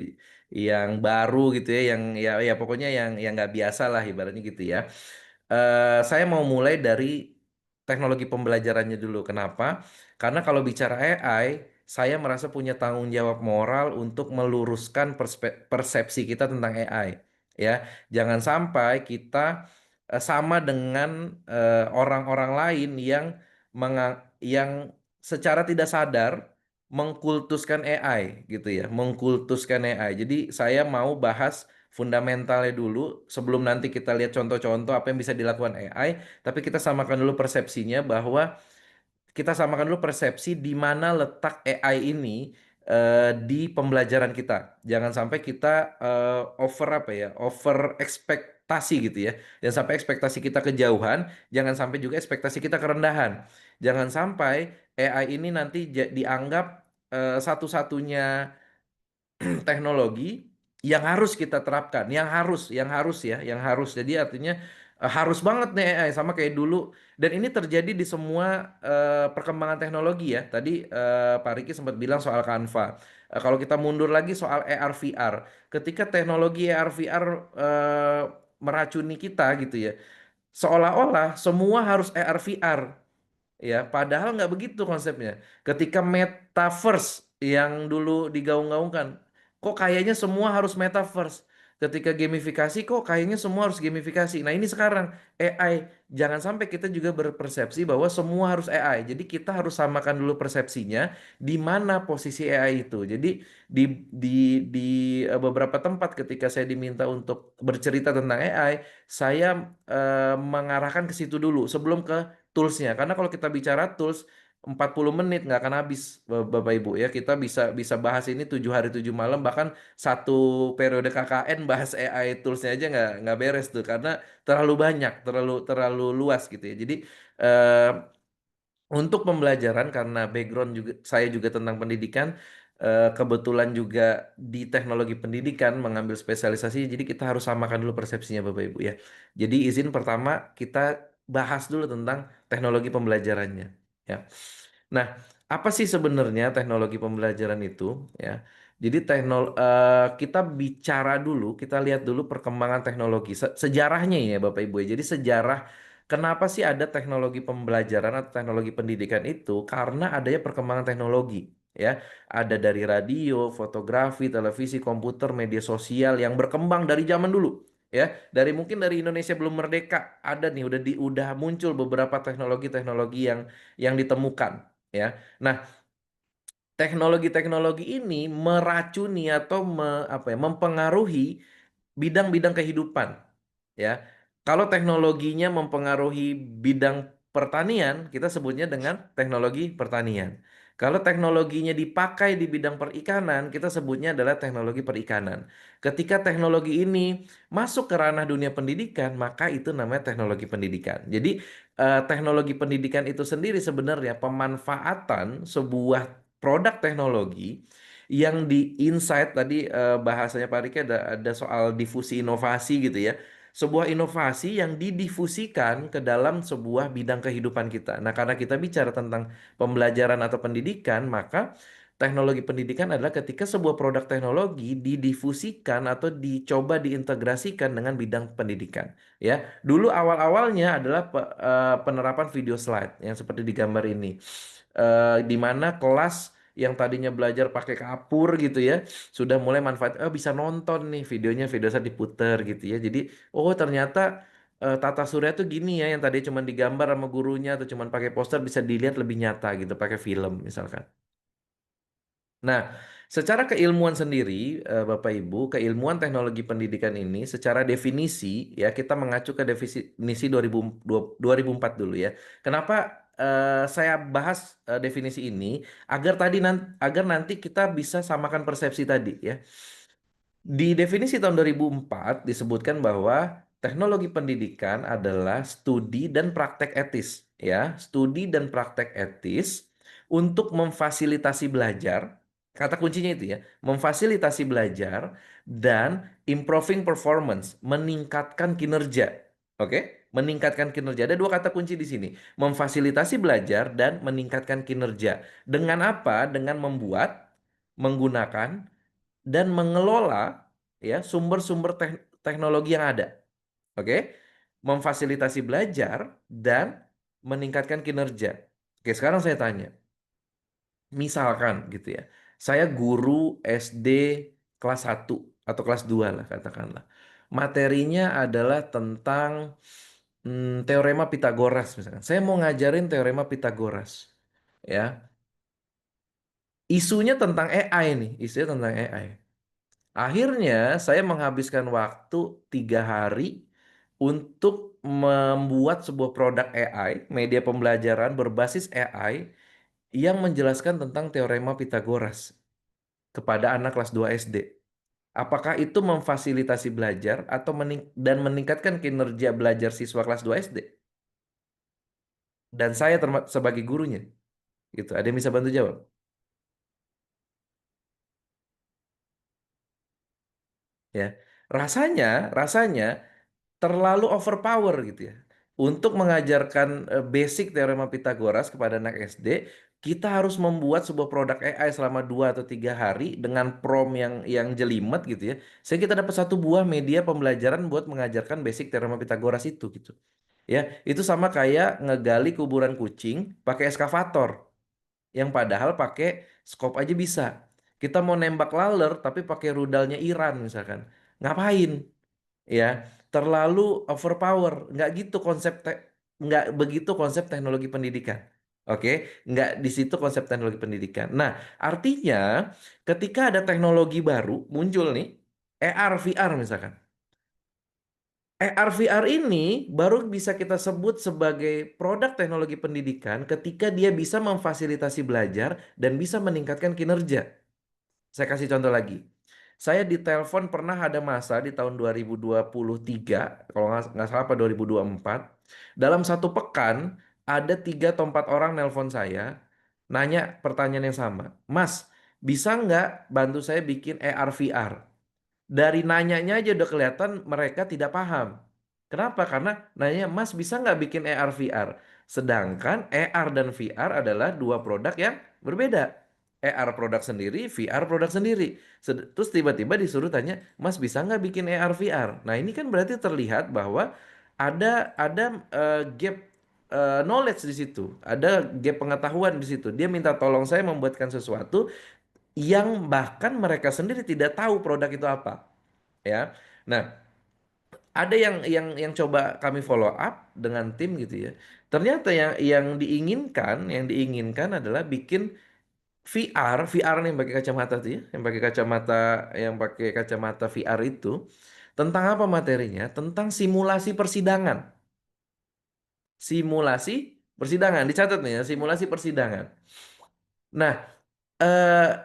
yang baru gitu ya, yang ya pokoknya yang nggak biasa lah ibaratnya gitu ya. Saya mau mulai dari teknologi pembelajarannya dulu. Kenapa? Karena kalau bicara AI, saya merasa punya tanggung jawab moral untuk meluruskan persepsi kita tentang AI. Ya, jangan sampai kita sama dengan orang-orang lain yang secara tidak sadar mengkultuskan AI gitu ya, mengkultuskan AI. Jadi saya mau bahas fundamentalnya dulu sebelum nanti kita lihat contoh-contoh apa yang bisa dilakukan AI, tapi kita samakan dulu persepsinya bahwa kita samakan dulu persepsi di mana letak AI ini di pembelajaran kita. Jangan sampai kita over ekspektasi gitu ya. Jangan sampai ekspektasi kita kejauhan, jangan sampai juga ekspektasi kita kerendahan. Jangan sampai AI ini nanti dianggap satu-satunya teknologi yang harus kita terapkan, yang harus. Jadi artinya harus banget nih AI sama kayak dulu. Dan ini terjadi di semua perkembangan teknologi ya. Tadi Pak Riki sempat bilang soal Canva. Kalau kita mundur lagi soal AR VR, ketika teknologi AR VR meracuni kita gitu ya, seolah-olah semua harus AR VR. Ya, padahal nggak begitu konsepnya. Ketika metaverse yang dulu digaung-gaungkan, kok kayaknya semua harus metaverse. ketika gamifikasi kok kayaknya semua harus gamifikasi. Nah ini sekarang AI, jangan sampai kita juga berpersepsi bahwa semua harus AI. Jadi kita harus samakan dulu persepsinya di mana posisi AI itu. Jadi di beberapa tempat ketika saya diminta untuk bercerita tentang AI, saya mengarahkan ke situ dulu sebelum ke toolsnya. Karena kalau kita bicara tools 40 menit nggak akan habis Bapak Ibu ya. Kita bisa bisa bahas ini 7 hari 7 malam, bahkan satu periode KKN bahas AI toolsnya aja nggak beres tuh karena terlalu banyak, terlalu luas gitu ya. Jadi eh, untuk pembelajaran karena background juga saya juga tentang pendidikan, kebetulan juga di teknologi pendidikan mengambil spesialisasi, jadi kita harus samakan dulu persepsinya Bapak Ibu ya. Jadi izin pertama kita bahas dulu tentang teknologi pembelajarannya ya. Nah, apa sih sebenarnya teknologi pembelajaran itu ya? Jadi kita bicara dulu, kita lihat dulu perkembangan teknologi. Sejarahnya ya Bapak Ibu ya. Jadi sejarah kenapa sih ada teknologi pembelajaran atau teknologi pendidikan itu? Karena adanya perkembangan teknologi ya. Ada dari radio, fotografi, televisi, komputer, media sosial yang berkembang dari zaman dulu. Ya, dari mungkin dari Indonesia belum merdeka ada nih udah muncul beberapa teknologi-teknologi yang ditemukan ya. Nah, teknologi-teknologi ini meracuni atau mempengaruhi bidang-bidang kehidupan ya. Kalau teknologinya mempengaruhi bidang pertanian, kita sebutnya dengan teknologi pertanian. Kalau teknologinya dipakai di bidang perikanan, kita sebutnya adalah teknologi perikanan. Ketika teknologi ini masuk ke ranah dunia pendidikan, maka itu namanya teknologi pendidikan. Jadi, teknologi pendidikan itu sendiri sebenarnya pemanfaatan sebuah produk teknologi yang di insight tadi, bahasanya Pak Riki ada soal difusi inovasi gitu ya. Sebuah inovasi yang didifusikan ke dalam sebuah bidang kehidupan kita. Nah, karena kita bicara tentang pembelajaran atau pendidikan, maka teknologi pendidikan adalah ketika sebuah produk teknologi didifusikan atau dicoba diintegrasikan dengan bidang pendidikan. Ya, dulu awal-awalnya adalah penerapan video slide yang seperti di gambar ini, di mana kelas yang tadinya belajar pakai kapur gitu ya, sudah mulai manfaat, bisa nonton nih videonya, video saya diputer gitu ya. Jadi, oh ternyata tata surya tuh gini ya, yang tadi cuma digambar sama gurunya atau cuma pakai poster bisa dilihat lebih nyata gitu, pakai film misalkan. Nah, secara keilmuan sendiri, Bapak Ibu, keilmuan teknologi pendidikan ini secara definisi ya kita mengacu ke definisi 2004 dulu ya. Kenapa saya bahas definisi ini agar nanti kita bisa samakan persepsi tadi ya. Di definisi tahun 2004 disebutkan bahwa teknologi pendidikan adalah studi dan praktek etis ya, studi dan praktek etis untuk memfasilitasi belajar. Kata kuncinya itu ya, memfasilitasi belajar dan improving performance, meningkatkan kinerja. Oke? Meningkatkan kinerja. Ada dua kata kunci di sini. Memfasilitasi belajar dan meningkatkan kinerja. Dengan apa? Dengan membuat, menggunakan dan mengelola ya sumber-sumber teknologi yang ada. Oke? Memfasilitasi belajar dan meningkatkan kinerja. Oke, sekarang saya tanya. Misalkan gitu ya. Saya guru SD kelas 1 atau kelas 2 lah katakanlah. Materinya adalah tentang teorema Pitagoras misalkan. Saya mau ngajarin teorema Pitagoras. Ya. Isunya tentang AI nih, isunya tentang AI. Akhirnya saya menghabiskan waktu 3 hari untuk membuat sebuah produk AI, media pembelajaran berbasis AI yang menjelaskan tentang teorema Pitagoras kepada anak kelas 2 SD. Apakah itu memfasilitasi belajar atau dan meningkatkan kinerja belajar siswa kelas 2 SD? Dan saya sebagai gurunya. Gitu. Ada yang bisa bantu jawab? Ya. Rasanya terlalu overpower gitu ya. Untuk mengajarkan basic teorema Pitagoras kepada anak SD, kita harus membuat sebuah produk AI selama 2 atau 3 hari dengan prompt yang jelimet gitu ya. Sehingga kita dapat satu buah media pembelajaran buat mengajarkan basic teorema Pitagoras itu gitu. Ya, itu sama kayak ngegali kuburan kucing pakai eskavator. Yang padahal pakai scope aja bisa. Kita mau nembak laler tapi pakai rudalnya Iran misalkan. Ngapain? Ya, terlalu overpower. Nggak gitu nggak begitu konsep teknologi pendidikan. Oke, nggak di situ konsep teknologi pendidikan. Nah, artinya ketika ada teknologi baru muncul nih, AR, VR misalkan. AR, VR ini baru bisa kita sebut sebagai produk teknologi pendidikan ketika dia bisa memfasilitasi belajar dan bisa meningkatkan kinerja. Saya kasih contoh lagi. Saya ditelepon pernah ada masa di tahun 2023, kalau nggak salah apa 2024. Dalam satu pekan, ada 3 atau 4 orang nelpon saya, nanya pertanyaan yang sama. Mas, bisa nggak bantu saya bikin AR VR? Dari nanyanya aja udah kelihatan mereka tidak paham. Kenapa? Karena nanya, Mas bisa nggak bikin AR VR? Sedangkan AR dan VR adalah dua produk yang berbeda. AR produk sendiri, VR produk sendiri. Terus tiba-tiba disuruh tanya, Mas bisa nggak bikin AR VR? Nah ini kan berarti terlihat bahwa ada gap knowledge di situ, ada gap pengetahuan di situ. Dia minta tolong saya membuatkan sesuatu yang bahkan mereka sendiri tidak tahu produk itu apa, ya. Nah, ada yang coba kami follow up dengan tim gitu ya. Ternyata yang diinginkan adalah bikin VR nih yang pakai kacamata tuh ya, yang pakai kacamata VR itu tentang apa materinya? Tentang simulasi persidangan. Simulasi persidangan, dicatat nih ya, simulasi persidangan. Nah,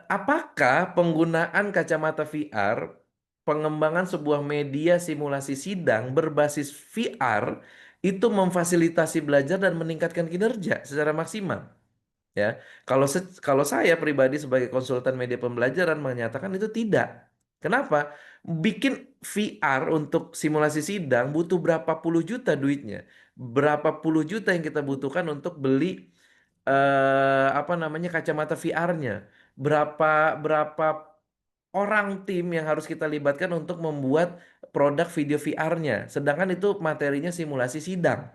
apakah penggunaan kacamata VR, pengembangan sebuah media simulasi sidang berbasis VR itu memfasilitasi belajar dan meningkatkan kinerja secara maksimal? Ya, kalau saya pribadi sebagai konsultan media pembelajaran menyatakan itu tidak. Kenapa? Bikin VR untuk simulasi sidang butuh berapa puluh juta duitnya, berapa puluh juta yang kita butuhkan untuk beli apa namanya kacamata VR-nya, berapa berapa orang tim yang harus kita libatkan untuk membuat produk video VR-nya, sedangkan itu materinya simulasi sidang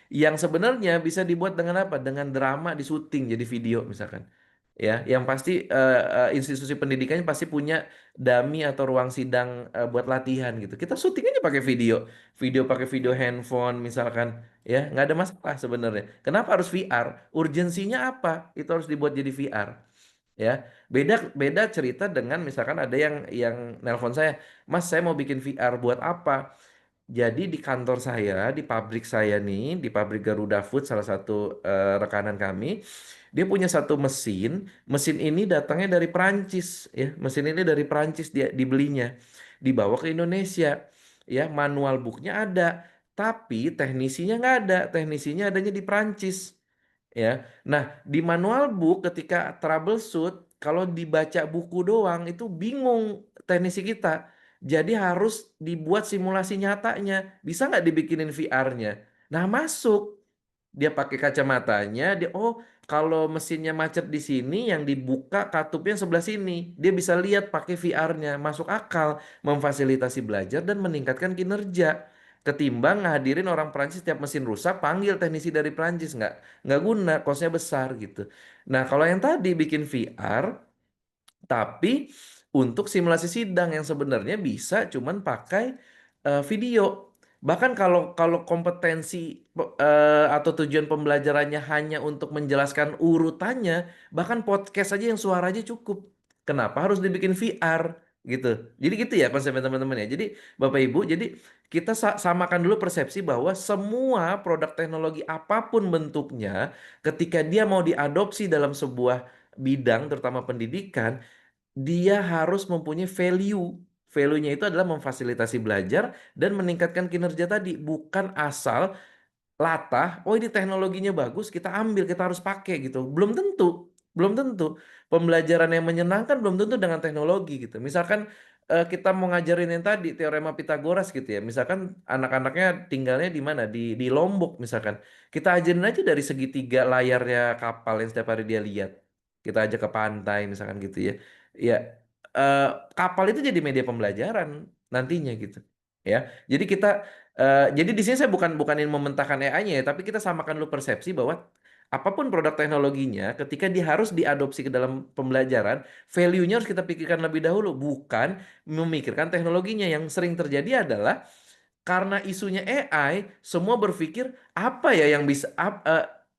yang sebenarnya bisa dibuat dengan apa? Dengan drama di syuting jadi video misalkan. Ya, yang pasti institusi pendidikannya pasti punya dummy atau ruang sidang buat latihan gitu. Kita syuting aja pakai pakai video handphone misalkan, ya nggak ada masalah sebenarnya. Kenapa harus VR? Urgensinya apa? Itu harus dibuat jadi VR. Ya, beda beda cerita dengan misalkan ada yang nelpon saya, Mas saya mau bikin VR buat apa? Jadi di kantor saya, di pabrik saya nih, di pabrik Garuda Food, salah satu rekanan kami, dia punya satu mesin. Mesin ini datangnya dari Prancis, ya. Mesin ini dari Prancis dia dibelinya, dibawa ke Indonesia, ya. Manual booknya ada, tapi teknisinya nggak ada. Teknisinya adanya di Prancis. Ya, nah di manual book ketika troubleshoot, kalau dibaca buku doang itu bingung teknisi kita. Jadi harus dibuat simulasi nyatanya. Bisa nggak dibikinin VR-nya? Nah masuk. Dia pakai kacamatanya, dia oh kalau mesinnya macet di sini, yang dibuka katupnya sebelah sini. Dia bisa lihat pakai VR-nya, masuk akal, memfasilitasi belajar dan meningkatkan kinerja. Ketimbang ngadirin orang Prancis setiap mesin rusak, panggil teknisi dari Prancis nggak guna, kosnya besar gitu. Nah kalau yang tadi bikin VR, tapi untuk simulasi sidang yang sebenarnya bisa cuman pakai video. Bahkan kalau kalau kompetensi atau tujuan pembelajarannya hanya untuk menjelaskan urutannya, bahkan podcast aja yang suara aja cukup. Kenapa harus dibikin VR gitu? Jadi gitu ya konsepnya teman-teman ya. Jadi Bapak Ibu, jadi kita samakan dulu persepsi bahwa semua produk teknologi apapun bentuknya, ketika dia mau diadopsi dalam sebuah bidang, terutama pendidikan, dia harus mempunyai value. Value-nya itu adalah memfasilitasi belajar dan meningkatkan kinerja tadi, bukan asal latah, oh ini teknologinya bagus, kita ambil, kita harus pakai gitu. Belum tentu, belum tentu. Pembelajaran yang menyenangkan belum tentu dengan teknologi gitu. Misalkan kita mau ngajarin yang tadi teorema Pitagoras gitu ya. Misalkan anak-anaknya tinggalnya di mana? Di Lombok misalkan. Kita ajarin aja dari segitiga layarnya kapal yang setiap hari dia lihat. Kita ajak ke pantai misalkan gitu ya. Ya, eh, kapal itu jadi media pembelajaran nantinya gitu. Ya, jadi jadi di sini saya bukanin mementahkan AI-nya ya, tapi kita samakan dulu persepsi bahwa apapun produk teknologinya, ketika dia harus diadopsi ke dalam pembelajaran, value-nya harus kita pikirkan lebih dahulu, bukan memikirkan teknologinya. Yang sering terjadi adalah karena isunya AI, semua berpikir apa ya yang bisa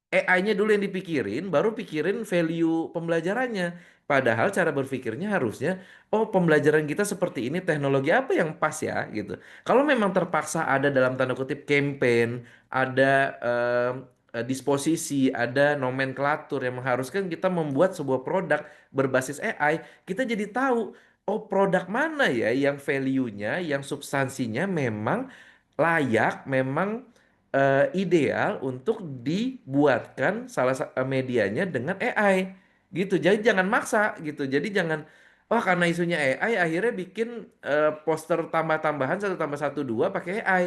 AI-nya dulu yang dipikirin, baru pikirin value pembelajarannya. Padahal cara berpikirnya harusnya, oh pembelajaran kita seperti ini, teknologi apa yang pas ya gitu. Kalau memang terpaksa ada dalam tanda kutip campaign, ada disposisi, ada nomenklatur yang mengharuskan kita membuat sebuah produk berbasis AI, kita jadi tahu, oh produk mana ya yang value-nya, yang substansinya memang layak, memang ideal untuk dibuatkan medianya dengan AI gitu. Jadi jangan maksa gitu. Jadi jangan wah karena isunya AI akhirnya bikin poster tambah-tambahan 1+1=2 pakai AI.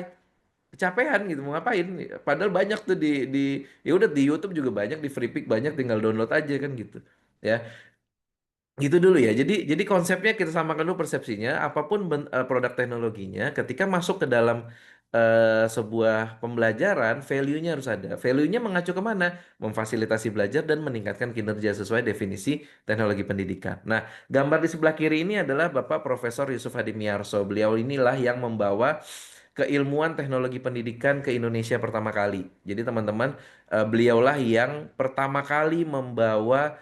Kecapean gitu mau ngapain? Padahal banyak tuh di ya udah di YouTube juga banyak, di Free Pick banyak, tinggal download aja kan gitu. Ya, gitu dulu ya. Jadi konsepnya kita samakan dulu persepsinya. Apapun produk teknologinya, ketika masuk ke dalam sebuah pembelajaran, value-nya harus ada. Value-nya mengacu kemana? Memfasilitasi belajar dan meningkatkan kinerja sesuai definisi teknologi pendidikan. Nah, gambar di sebelah kiri ini adalah Bapak Profesor Yusuf Hadimiyarso. Beliau inilah yang membawa keilmuan teknologi pendidikan ke Indonesia pertama kali. Jadi teman-teman, beliaulah yang pertama kali membawa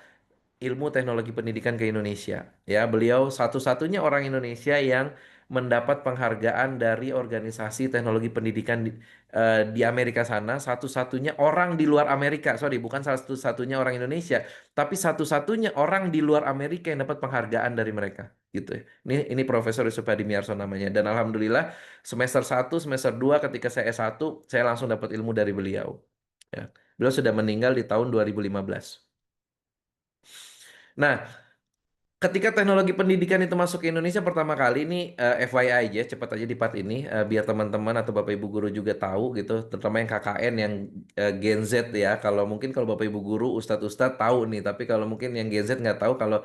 ilmu teknologi pendidikan ke Indonesia. Ya, beliau satu-satunya orang Indonesia yang mendapat penghargaan dari organisasi teknologi pendidikan di Amerika sana, satu-satunya orang di luar Amerika, sorry, bukan satu-satunya orang Indonesia, tapi satu-satunya orang di luar Amerika yang dapat penghargaan dari mereka, gitu ya. Ini Profesor Yusuf Hadimiyarso namanya, dan alhamdulillah semester 1, semester 2 ketika saya S1, saya langsung dapat ilmu dari beliau. Ya. Beliau sudah meninggal di tahun 2015. Nah, ketika teknologi pendidikan itu masuk ke Indonesia pertama kali ini FYI aja, cepat aja di part ini biar teman-teman atau Bapak Ibu guru juga tahu gitu, terutama yang KKN yang Gen Z ya. Kalau Bapak Ibu guru, Ustadz-Ustadz tahu nih, tapi kalau mungkin yang Gen Z nggak tahu kalau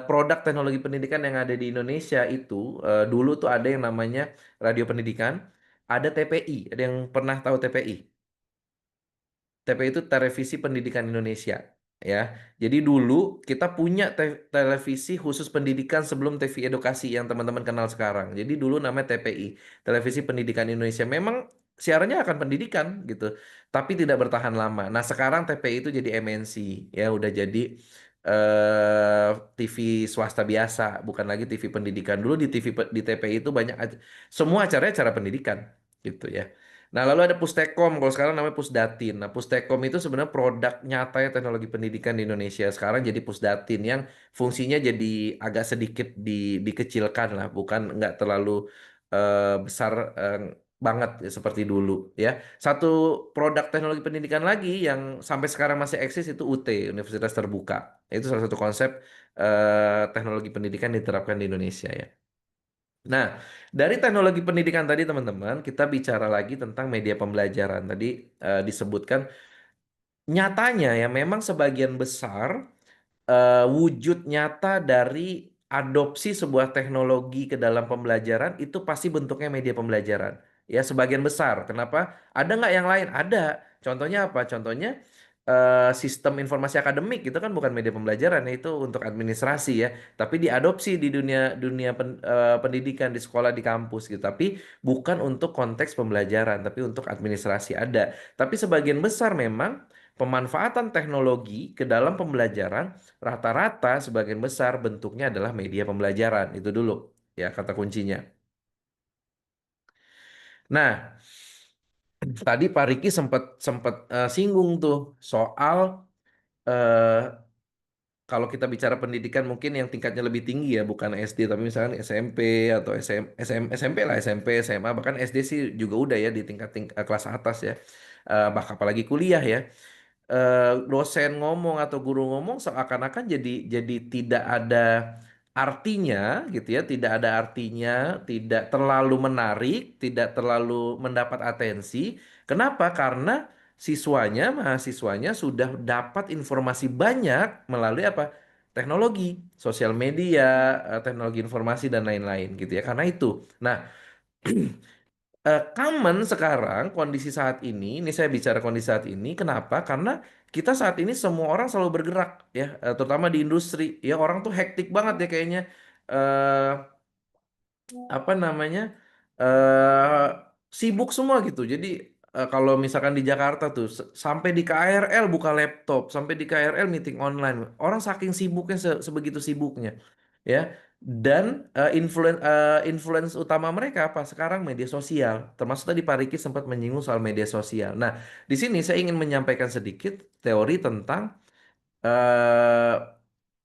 produk teknologi pendidikan yang ada di Indonesia itu dulu tuh ada yang namanya radio pendidikan, ada TPI. Ada yang pernah tahu TPI? TPI itu Televisi Pendidikan Indonesia ya. Jadi dulu kita punya televisi khusus pendidikan sebelum TV edukasi yang teman-teman kenal sekarang. Jadi dulu namanya TPI, Televisi Pendidikan Indonesia. Memang siarannya akan pendidikan gitu, tapi tidak bertahan lama. Nah, sekarang TPI itu jadi MNC ya, udah jadi TV swasta biasa, bukan lagi TV pendidikan. Dulu di TPI itu banyak semua acaranya acara pendidikan gitu ya. Nah, lalu ada Pustekom, kalau sekarang namanya Pusdatin. Nah, Pustekom itu sebenarnya produk nyata ya teknologi pendidikan di Indonesia. Sekarang jadi Pusdatin yang fungsinya jadi agak sedikit dikecilkan lah, bukan nggak terlalu besar banget ya, seperti dulu ya. Satu produk teknologi pendidikan lagi yang sampai sekarang masih eksis itu UT, Universitas Terbuka. Itu salah satu konsep teknologi pendidikan diterapkan di Indonesia ya. Nah, dari teknologi pendidikan tadi teman-teman, kita bicara lagi tentang media pembelajaran. Tadi disebutkan nyatanya ya memang sebagian besar wujud nyata dari adopsi sebuah teknologi ke dalam pembelajaran itu pasti bentuknya media pembelajaran. Ya, sebagian besar. Kenapa? Ada nggak yang lain? Ada. Contohnya apa? Contohnya sistem informasi akademik itu kan bukan media pembelajaran, ya, itu untuk administrasi ya. Tapi diadopsi di dunia dunia pendidikan di sekolah di kampus gitu. Tapi bukan untuk konteks pembelajaran, tapi untuk administrasi ada. Tapi sebagian besar memang pemanfaatan teknologi ke dalam pembelajaran rata-rata sebagian besar bentuknya adalah media pembelajaran. Itu dulu ya kata kuncinya. Nah, tadi Pak Riki sempat sempat singgung tuh soal eh, kalau kita bicara pendidikan mungkin yang tingkatnya lebih tinggi ya, bukan SD tapi misalkan SMP atau SMP lah, SMP, SMA, bahkan SD sih juga udah ya di tingkat kelas atas ya. Bahkan apalagi kuliah ya. Dosen ngomong atau guru ngomong seakan-akan jadi tidak ada artinya gitu ya, tidak ada artinya, tidak terlalu menarik, tidak terlalu mendapat atensi. Kenapa? Karena mahasiswanya sudah dapat informasi banyak melalui apa? Teknologi, sosial media, teknologi informasi dan lain-lain gitu ya. Karena itu. Nah, common sekarang kondisi saat ini saya bicara kondisi saat ini, kenapa? Karena kita saat ini semua orang selalu bergerak ya, terutama di industri ya, orang tuh hektik banget ya kayaknya. eh Apa namanya, eh sibuk semua gitu. Jadi kalau misalkan di Jakarta tuh sampai di KRL buka laptop, sampai di KRL meeting online, orang saking sibuknya, sebegitu sibuknya ya. Dan influence utama mereka apa sekarang? Media sosial, termasuk tadi Pak Riki sempat menyinggung soal media sosial. Nah, di sini saya ingin menyampaikan sedikit teori tentang eh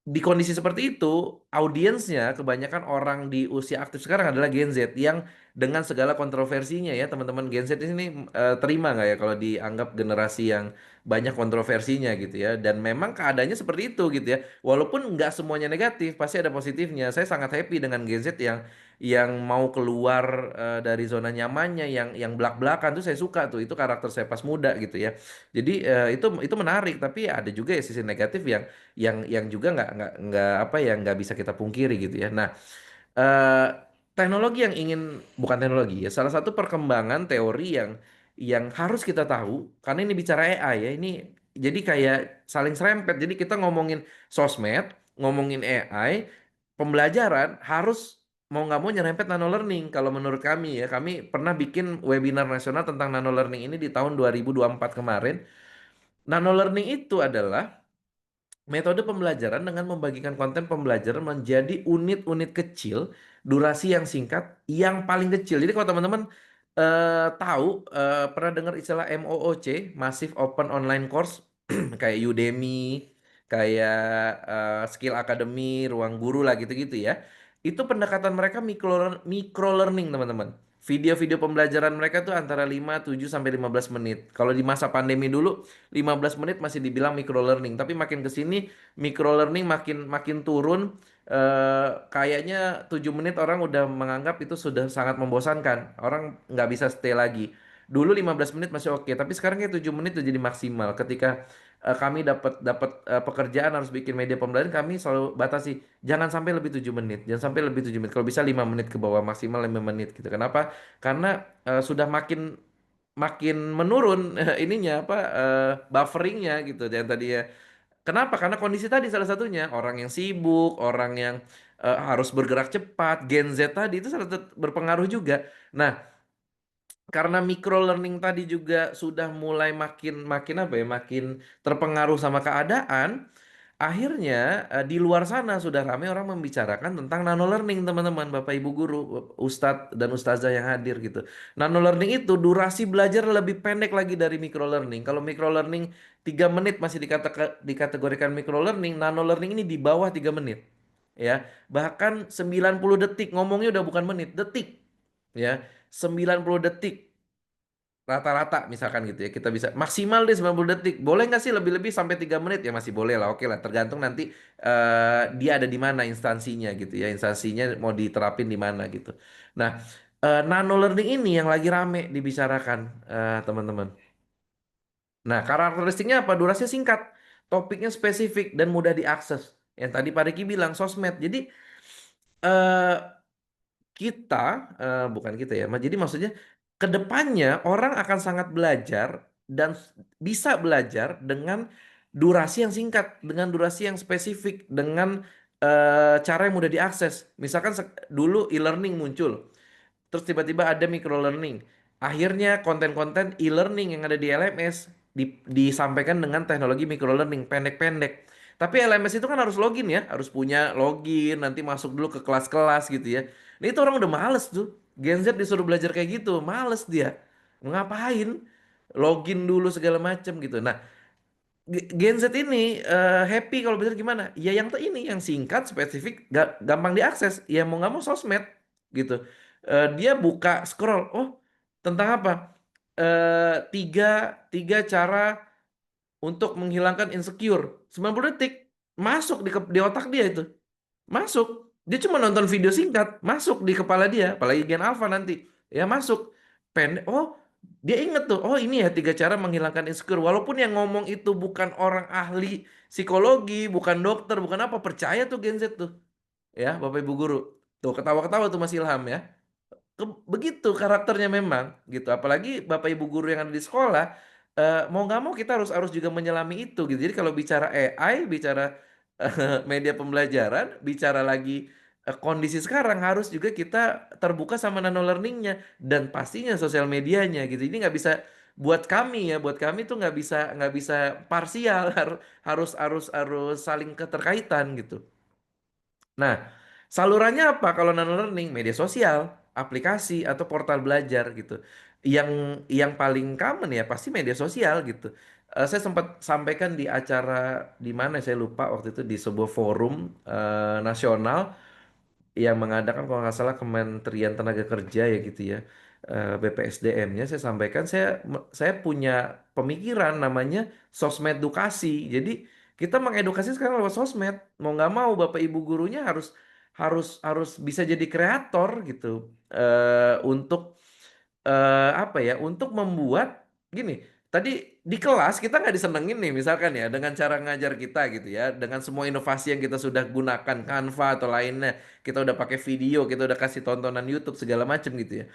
di kondisi seperti itu, audiensnya kebanyakan orang di usia aktif sekarang adalah Gen Z yang dengan segala kontroversinya ya, teman-teman Gen Z ini terima nggak ya kalau dianggap generasi yang banyak kontroversinya gitu ya. Dan memang keadaannya seperti itu gitu ya. Walaupun nggak semuanya negatif, pasti ada positifnya. Saya sangat happy dengan Gen Z yang mau keluar dari zona nyamannya, yang belak-belakan tuh saya suka tuh. Itu karakter saya pas muda gitu ya. Jadi itu menarik, tapi ada juga ya sisi negatif yang juga nggak apa ya, nggak bisa kita pungkiri gitu ya. Nah, eh, teknologi yang ingin, bukan teknologi ya, salah satu perkembangan teori yang harus kita tahu, karena ini bicara AI ya, ini jadi kayak saling serempet. Jadi kita ngomongin sosmed, ngomongin AI, pembelajaran harus mau nggak mau nyerempet nano learning. Kalau menurut kami ya, kami pernah bikin webinar nasional tentang nano learning ini di tahun 2024 kemarin. Nano learning itu adalah metode pembelajaran dengan membagikan konten pembelajaran menjadi unit-unit kecil, durasi yang singkat, yang paling kecil. Jadi kalau teman-teman tahu, pernah dengar istilah MOOC, Massive Open Online Course, kayak Udemy, kayak Skill Academy, Ruang Guru lah gitu-gitu ya. Itu pendekatan mereka micro learning, teman-teman. Video-video pembelajaran mereka tuh antara 5, 7 sampai 15 menit. Kalau di masa pandemi dulu 15 menit masih dibilang micro learning, tapi makin ke sini micro learning makin makin turun. Kayaknya 7 menit orang udah menganggap itu sudah sangat membosankan. Orang nggak bisa stay lagi. Dulu 15 menit masih oke, tapi sekarang kayak 7 menit udah jadi maksimal. Ketika kami dapat dapat pekerjaan harus bikin media pembelajaran, kami selalu batasi jangan sampai lebih 7 menit, jangan sampai lebih 7 menit. Kalau bisa 5 menit ke bawah, maksimal 5 menit gitu. Kenapa? Karena sudah makin makin menurun ininya apa, bufferingnya gitu dan tadi ya. Kenapa? Karena kondisi tadi salah satunya orang yang sibuk, orang yang harus bergerak cepat, Gen Z tadi itu salah satu berpengaruh juga. Nah, karena micro learning tadi juga sudah mulai makin makin apa ya, makin terpengaruh sama keadaan. Akhirnya di luar sana sudah ramai orang membicarakan tentang nano learning, teman-teman, Bapak Ibu guru, Ustadz dan Ustazah yang hadir gitu. Nano learning itu durasi belajar lebih pendek lagi dari micro learning. Kalau micro learning 3 menit masih dikategorikan micro learning, nano learning ini di bawah 3 menit. Ya, bahkan 90 detik, ngomongnya udah bukan menit, detik. Ya, 90 detik rata-rata misalkan gitu ya, kita bisa maksimal deh 90 detik, boleh nggak sih lebih-lebih sampai 3 menit ya, masih boleh lah, oke lah, tergantung nanti dia ada di mana instansinya gitu ya, instansinya mau diterapin di mana gitu. Nah, nano learning ini yang lagi rame dibicarakan, teman-teman. Nah, karakteristiknya apa? Durasinya singkat, topiknya spesifik dan mudah diakses, yang tadi Pak Riki bilang sosmed. Jadi eh, kita, bukan kita ya, jadi maksudnya kedepannya orang akan sangat belajar dan bisa belajar dengan durasi yang singkat, dengan durasi yang spesifik, dengan cara yang mudah diakses. Misalkan dulu e-learning muncul, terus tiba-tiba ada micro learning. Akhirnya konten-konten e-learning yang ada di LMS disampaikan dengan teknologi micro learning pendek-pendek. Tapi LMS itu kan harus login ya, harus punya login, nanti masuk dulu ke kelas-kelas gitu ya. Nah itu orang udah males tuh. Gen Z disuruh belajar kayak gitu, males dia. Ngapain? Login dulu segala macam gitu. Nah, Gen Z ini happy kalau belajar gimana? Ya yang ini yang singkat, spesifik, gampang diakses. Ya mau nggak mau sosmed gitu. Dia buka scroll, oh tentang apa? Tiga tiga cara untuk menghilangkan insecure. 90 detik masuk di otak dia itu. Masuk. Dia cuma nonton video singkat, masuk di kepala dia, apalagi Gen Alpha nanti. Ya masuk. Pendek. Oh, dia inget tuh. Oh, ini ya 3 cara menghilangkan insecure. Walaupun yang ngomong itu bukan orang ahli psikologi, bukan dokter, bukan apa, percaya tuh Gen Z tuh. Ya, Bapak Ibu guru. Tuh ketawa-ketawa tuh Mas Ilham ya. begitu karakternya memang gitu. Apalagi Bapak Ibu guru yang ada di sekolah, mau nggak mau kita harus harus juga menyelami itu gitu. Jadi kalau bicara AI, bicara media pembelajaran, bicara lagi kondisi sekarang, harus juga kita terbuka sama nano learningnya dan pastinya sosial medianya gitu. Ini nggak bisa buat kami ya, buat kami tuh nggak bisa parsial, harus harus harus saling keterkaitan gitu. Nah, salurannya apa kalau nano learning? Media sosial, aplikasi atau portal belajar gitu. Yang yang paling common ya pasti media sosial gitu. Saya sempat sampaikan di acara di mana saya lupa waktu itu di sebuah forum nasional yang mengadakan kalau nggak salah Kementerian Tenaga Kerja ya gitu ya, BPSDM-nya. Saya sampaikan saya punya pemikiran namanya sosmed edukasi. Jadi kita mengedukasi sekarang lewat sosmed. Mau nggak mau Bapak Ibu gurunya harus harus harus bisa jadi kreator gitu, untuk apa ya, untuk membuat gini. Tadi di kelas kita nggak disenengin nih misalkan ya dengan cara ngajar kita gitu ya, dengan semua inovasi yang kita sudah gunakan Canva atau lainnya, kita udah pakai video, kita udah kasih tontonan YouTube segala macam gitu ya,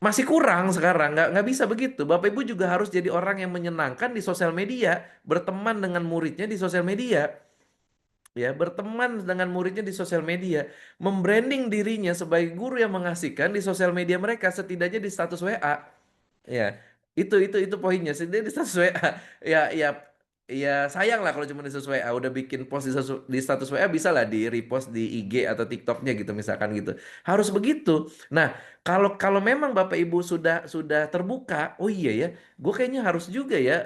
masih kurang sekarang. Nggak bisa begitu. Bapak Ibu juga harus jadi orang yang menyenangkan di sosial media, berteman dengan muridnya di sosial media, ya, berteman dengan muridnya di sosial media, membranding dirinya sebagai guru yang mengasihkan di sosial media mereka, setidaknya di status WA. Ya, itu poinnya. Setidaknya di status WA. Ya, ya, ya sayang lah kalau cuma di status WA. Udah bikin post di status WA, bisa lah di repost di IG atau TikToknya gitu misalkan gitu. Harus begitu. Nah, kalau kalau memang Bapak Ibu sudah terbuka, oh iya ya, gue kayaknya harus juga ya,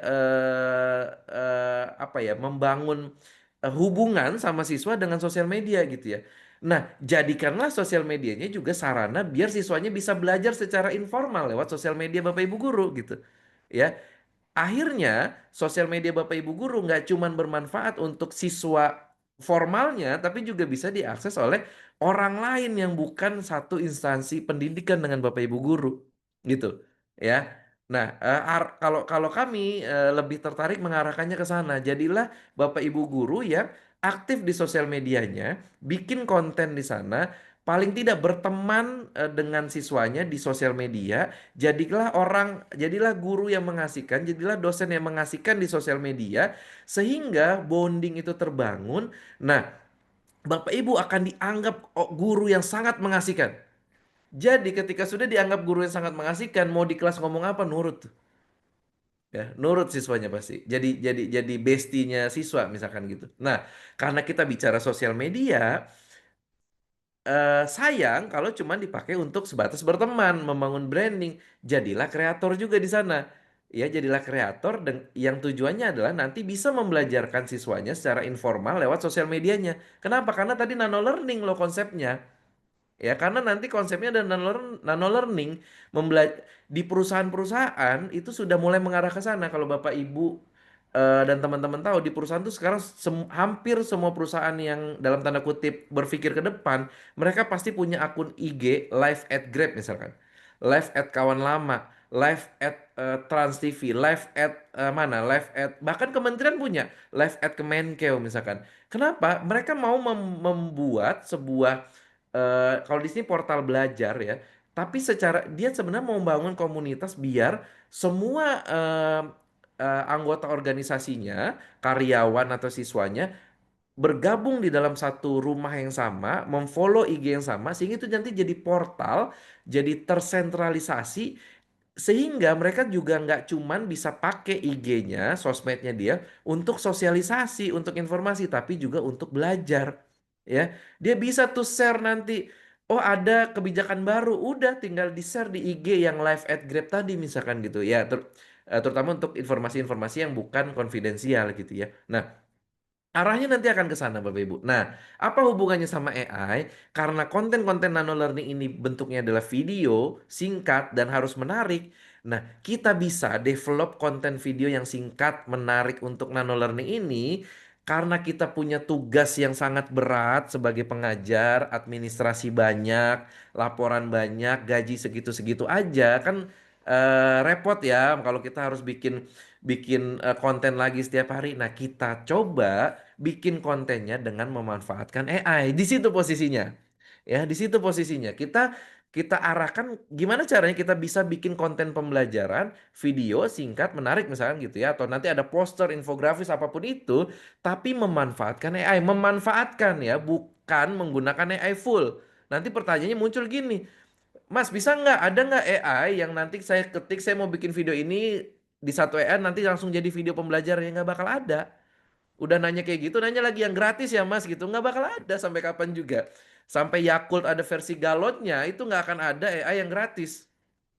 apa ya, membangun hubungan sama siswa dengan sosial media gitu ya. Nah, jadikanlah sosial medianya juga sarana biar siswanya bisa belajar secara informal lewat sosial media Bapak Ibu guru gitu. Ya, akhirnya sosial media Bapak Ibu guru nggak cuman bermanfaat untuk siswa formalnya, tapi juga bisa diakses oleh orang lain yang bukan satu instansi pendidikan dengan Bapak Ibu guru, gitu, ya. Nah, kalau kalau kami lebih tertarik mengarahkannya ke sana. Jadilah Bapak Ibu guru yang aktif di sosial medianya, bikin konten di sana, paling tidak berteman dengan siswanya di sosial media. Jadilah guru yang mengasihkan, jadilah dosen yang mengasihkan di sosial media, sehingga bonding itu terbangun. Nah, Bapak Ibu akan dianggap guru yang sangat mengasihkan. Jadi ketika sudah dianggap guru yang sangat mengasihkan, mau di kelas ngomong apa nurut tuh. Ya, nurut siswanya pasti. Jadi bestinya siswa misalkan gitu. Nah, karena kita bicara sosial media, sayang kalau cuma dipakai untuk sebatas berteman, membangun branding. Jadilah kreator juga di sana. Ya, jadilah kreator dan yang tujuannya adalah nanti bisa membelajarkan siswanya secara informal lewat sosial medianya. Kenapa? Karena tadi nano learning loh konsepnya. Ya, karena nanti konsepnya ada nano learning, di perusahaan-perusahaan itu sudah mulai mengarah ke sana. Kalau Bapak Ibu dan teman-teman tahu, di perusahaan tuh sekarang hampir semua perusahaan yang dalam tanda kutip berpikir ke depan, mereka pasti punya akun IG live at Grab misalkan, live at kawan lama, live at Trans TV, live at mana, live at bahkan kementerian punya live at Kemenkeu misalkan. Kenapa? Mereka mau membuat sebuah, kalau di sini portal belajar ya, tapi secara dia sebenarnya mau membangun komunitas biar semua anggota organisasinya, karyawan atau siswanya bergabung di dalam satu rumah yang sama, memfollow IG yang sama, sehingga itu nanti jadi portal, jadi tersentralisasi, sehingga mereka juga nggak cuman bisa pakai IG-nya, sosmednya dia untuk sosialisasi, untuk informasi, tapi juga untuk belajar. Ya, dia bisa tuh share nanti. Oh, ada kebijakan baru, udah tinggal di-share di IG yang live at Grab tadi misalkan gitu ya. Terutama untuk informasi-informasi yang bukan konfidensial gitu ya. Nah, arahnya nanti akan ke sana Bapak Ibu. Nah, apa hubungannya sama AI? Karena konten-konten nano learning ini bentuknya adalah video, singkat, dan harus menarik. Nah, kita bisa develop konten video yang singkat, menarik untuk nano learning ini karena kita punya tugas yang sangat berat sebagai pengajar, administrasi banyak, laporan banyak, gaji segitu-segitu aja kan, repot ya kalau kita harus bikin bikin konten lagi setiap hari. Nah, kita coba bikin kontennya dengan memanfaatkan AI. Di situ posisinya. Ya, di situ posisinya. Kita kita arahkan gimana caranya kita bisa bikin konten pembelajaran, video singkat, menarik misalkan gitu ya, atau nanti ada poster, infografis, apapun itu, tapi memanfaatkan AI. Memanfaatkan ya, bukan menggunakan AI full. Nanti pertanyaannya muncul gini, Mas, bisa nggak, ada nggak AI yang nanti saya ketik, saya mau bikin video ini di satu AI nanti langsung jadi video pembelajaran? Yang nggak bakal ada. Udah nanya kayak gitu, nanya lagi yang gratis ya Mas gitu. Nggak bakal ada sampai kapan juga. Sampai Yakult ada versi galonnya, itu nggak akan ada AI yang gratis.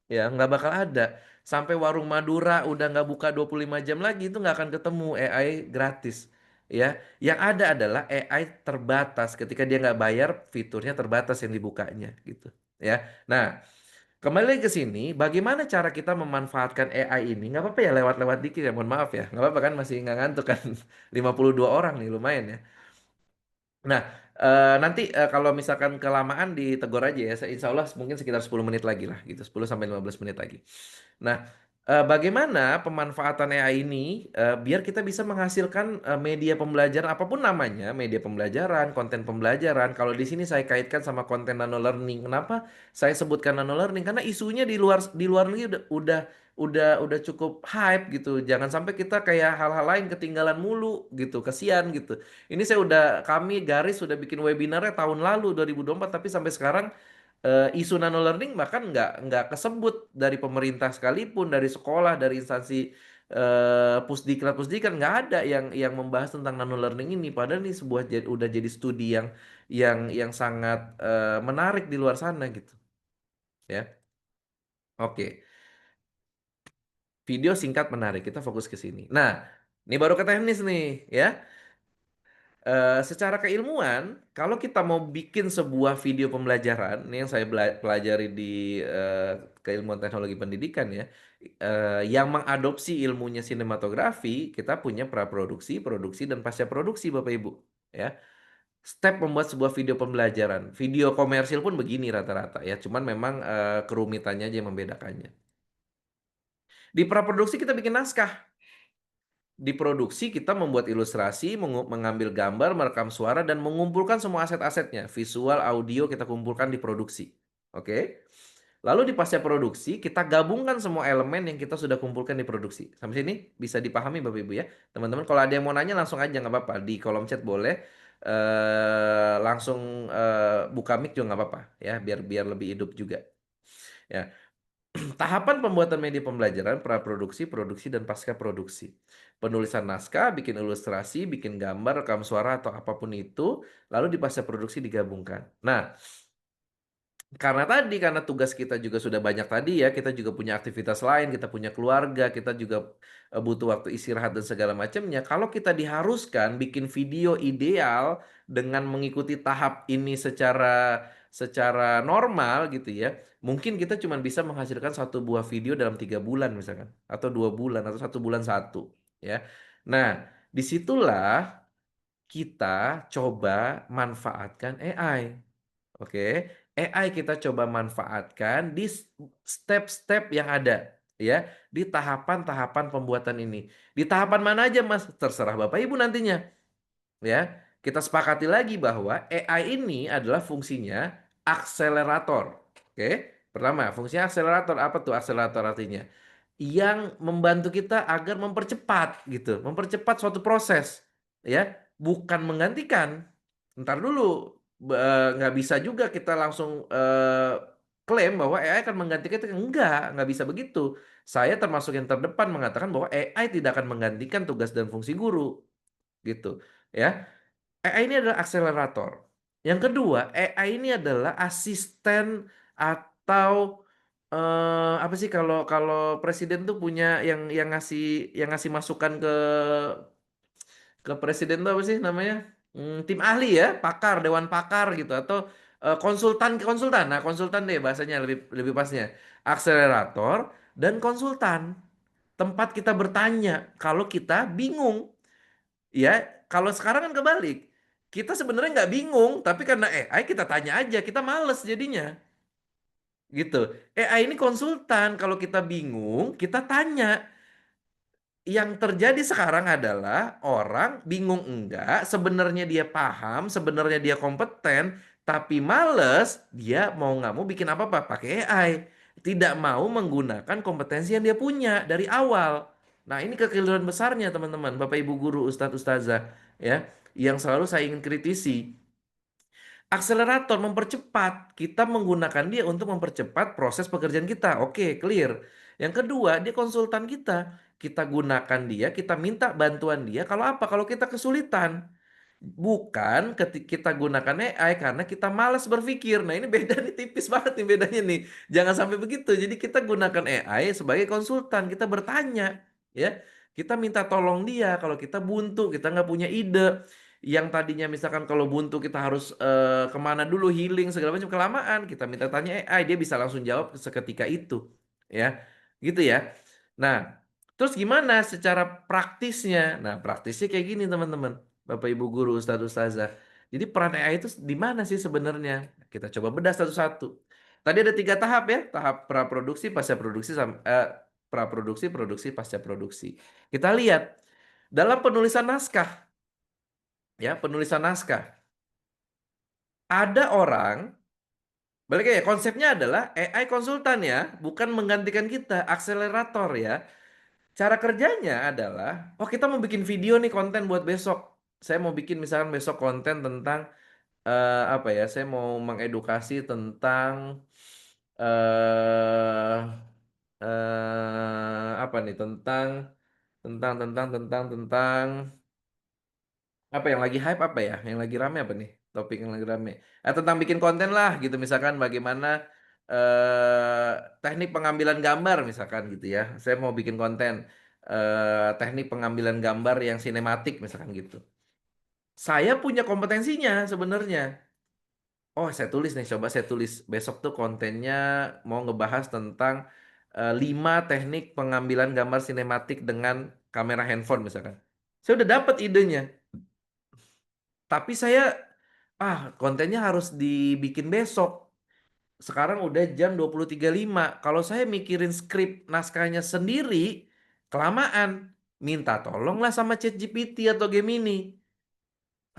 Ya, nggak bakal ada. Sampai warung Madura udah nggak buka 25 jam lagi, itu nggak akan ketemu AI gratis. Ya, yang ada adalah AI terbatas. Ketika dia nggak bayar, fiturnya terbatas yang dibukanya gitu. Ya, nah, kembali lagi ke sini, bagaimana cara kita memanfaatkan AI ini? Nggak apa-apa ya lewat-lewat dikit ya, mohon maaf ya. Nggak apa-apa kan, masih nggak ngantuk kan. 52 orang nih, lumayan ya. Nah, nanti kalau misalkan kelamaan ditegur aja ya. Insya Allah mungkin sekitar 10 menit lagi lah gitu, 10 sampai 15 menit lagi. Nah, bagaimana pemanfaatan AI ini biar kita bisa menghasilkan media pembelajaran apapun namanya, media pembelajaran, konten pembelajaran. Kalau di sini saya kaitkan sama konten nano learning. Kenapa saya sebutkan nano learning? Karena isunya di luar negeri udah cukup hype gitu. Jangan sampai kita kayak hal-hal lain ketinggalan mulu gitu. Kasihan gitu. Ini kami Garis sudah bikin webinarnya tahun lalu 2024, tapi sampai sekarang isu nano learning bahkan nggak kesebut dari pemerintah sekalipun, dari sekolah, dari instansi pusdiklat nggak ada yang membahas tentang nano learning ini. Padahal ini udah jadi studi yang sangat menarik di luar sana gitu ya. Oke, video singkat menarik, kita fokus ke sini. Nah, ini baru ke teknis nih ya. Secara keilmuan, kalau kita mau bikin sebuah video pembelajaran, ini yang saya pelajari di keilmuan teknologi pendidikan ya, yang mengadopsi ilmunya sinematografi, kita punya praproduksi, produksi, dan pasca produksi, Bapak Ibu. Ya, step membuat sebuah video pembelajaran, video komersil pun begini rata-rata ya, cuman memang kerumitannya aja yang membedakannya. Di praproduksi kita bikin naskah. Di produksi kita membuat ilustrasi, mengambil gambar, merekam suara, dan mengumpulkan semua aset-asetnya. Visual, audio kita kumpulkan di produksi. Oke. Lalu di pasca produksi kita gabungkan semua elemen yang kita sudah kumpulkan di produksi. Sampai sini bisa dipahami Bapak Ibu ya. Teman-teman kalau ada yang mau nanya langsung aja, nggak apa-apa. Di kolom chat boleh. Langsung buka mic juga nggak apa-apa ya. Biar lebih hidup juga. Ya. Tahapan pembuatan media pembelajaran, praproduksi, produksi, dan pasca produksi. Penulisan naskah, bikin ilustrasi, bikin gambar, rekam suara, atau apapun itu, lalu di pasca produksi digabungkan. Nah, karena tugas kita juga sudah banyak tadi ya, kita juga punya aktivitas lain, kita punya keluarga, kita juga butuh waktu istirahat dan segala macamnya. Kalau kita diharuskan bikin video ideal dengan mengikuti tahap ini secara normal gitu ya, mungkin kita cuma bisa menghasilkan satu buah video dalam 3 bulan misalkan, atau 2 bulan, atau 1 bulan satu ya. Nah, disitulah kita coba manfaatkan AI. Oke, AI kita coba manfaatkan di step-step yang ada ya, di tahapan-tahapan pembuatan ini. Di tahapan mana aja Mas? Terserah Bapak Ibu nantinya. Ya, kita sepakati lagi bahwa AI ini adalah fungsinya akselerator. Oke, pertama fungsinya akselerator. Apa tuh akselerator artinya? Yang membantu kita agar mempercepat gitu, mempercepat suatu proses ya, bukan menggantikan. Ntar dulu, nggak bisa juga kita langsung klaim bahwa AI akan menggantikan kita. Nggak bisa begitu. Saya termasuk yang terdepan mengatakan bahwa AI tidak akan menggantikan tugas dan fungsi guru gitu ya. AI ini adalah akselerator. Yang kedua, AI ini adalah asisten atau apa sih, kalau kalau presiden tuh punya yang ngasih masukan ke presiden tuh apa sih namanya? Tim ahli ya, pakar, dewan pakar gitu, atau konsultan. Nah, konsultan deh bahasanya lebih lebih pasnya. Akselerator dan konsultan. Tempat kita bertanya kalau kita bingung. Ya, kalau sekarang kan kebalik. Kita sebenarnya nggak bingung, tapi karena AI kita tanya aja, kita males jadinya. Gitu. AI ini konsultan, kalau kita bingung, kita tanya. Yang terjadi sekarang adalah orang bingung enggak, sebenarnya dia paham, sebenarnya dia kompeten, Tapi males, dia mau nggak mau bikin apa-apa pakai AI. Tidak mau menggunakan kompetensi yang dia punya dari awal. Nah, ini kekeliruan besarnya teman-teman, Bapak Ibu guru, Ustadz Ustazah, ya, yang selalu saya ingin kritisi. Akselerator mempercepat, kita menggunakan dia untuk mempercepat proses pekerjaan kita. Oke, clear. Yang kedua, dia konsultan kita. Kita gunakan dia, kita minta bantuan dia. Kalau apa? Kalau kita kesulitan. Bukan ketika kita gunakan AI karena kita malas berpikir. Nah, ini beda nih, tipis banget nih bedanya nih. Jangan sampai begitu. Jadi kita gunakan AI sebagai konsultan, kita bertanya, ya. Kita minta tolong dia kalau kita buntu, kita nggak punya ide. Yang tadinya misalkan kalau buntu kita harus kemana dulu, healing segala macam, kelamaan. Kita minta tanya AI, dia bisa langsung jawab seketika itu, ya. Gitu ya. Nah, terus gimana secara praktisnya? Nah, praktisnya kayak gini teman-teman. Bapak Ibu guru, Ustadz Ustazah. Jadi peran AI itu di mana sih sebenarnya? Kita coba bedah satu-satu. Tadi ada 3 tahap ya, tahap praproduksi, pasca produksi, praproduksi, produksi, pasca produksi. Kita lihat dalam penulisan naskah, ya penulisan naskah. Ada orang, balik ya konsepnya adalah AI konsultan ya, bukan menggantikan kita, akselerator ya. Cara kerjanya adalah, oh kita mau bikin video nih konten buat besok. Saya mau bikin misalkan besok konten tentang apa ya? Saya mau mengedukasi tentang eh apa nih? Tentang apa yang lagi hype apa ya? Yang lagi rame apa nih? Topik yang lagi rame. Tentang bikin konten lah gitu misalkan bagaimana teknik pengambilan gambar misalkan gitu ya. Saya mau bikin konten teknik pengambilan gambar yang sinematik misalkan gitu. Saya punya kompetensinya sebenarnya. Oh, saya tulis nih, coba saya tulis besok tuh kontennya mau ngebahas tentang 5 teknik pengambilan gambar sinematik dengan kamera handphone misalkan. Saya udah dapat idenya. Tapi saya kontennya harus dibikin besok. Sekarang udah jam 23.05. Kalau saya mikirin skrip naskahnya sendiri, kelamaan. Minta tolonglah sama ChatGPT atau Gemini.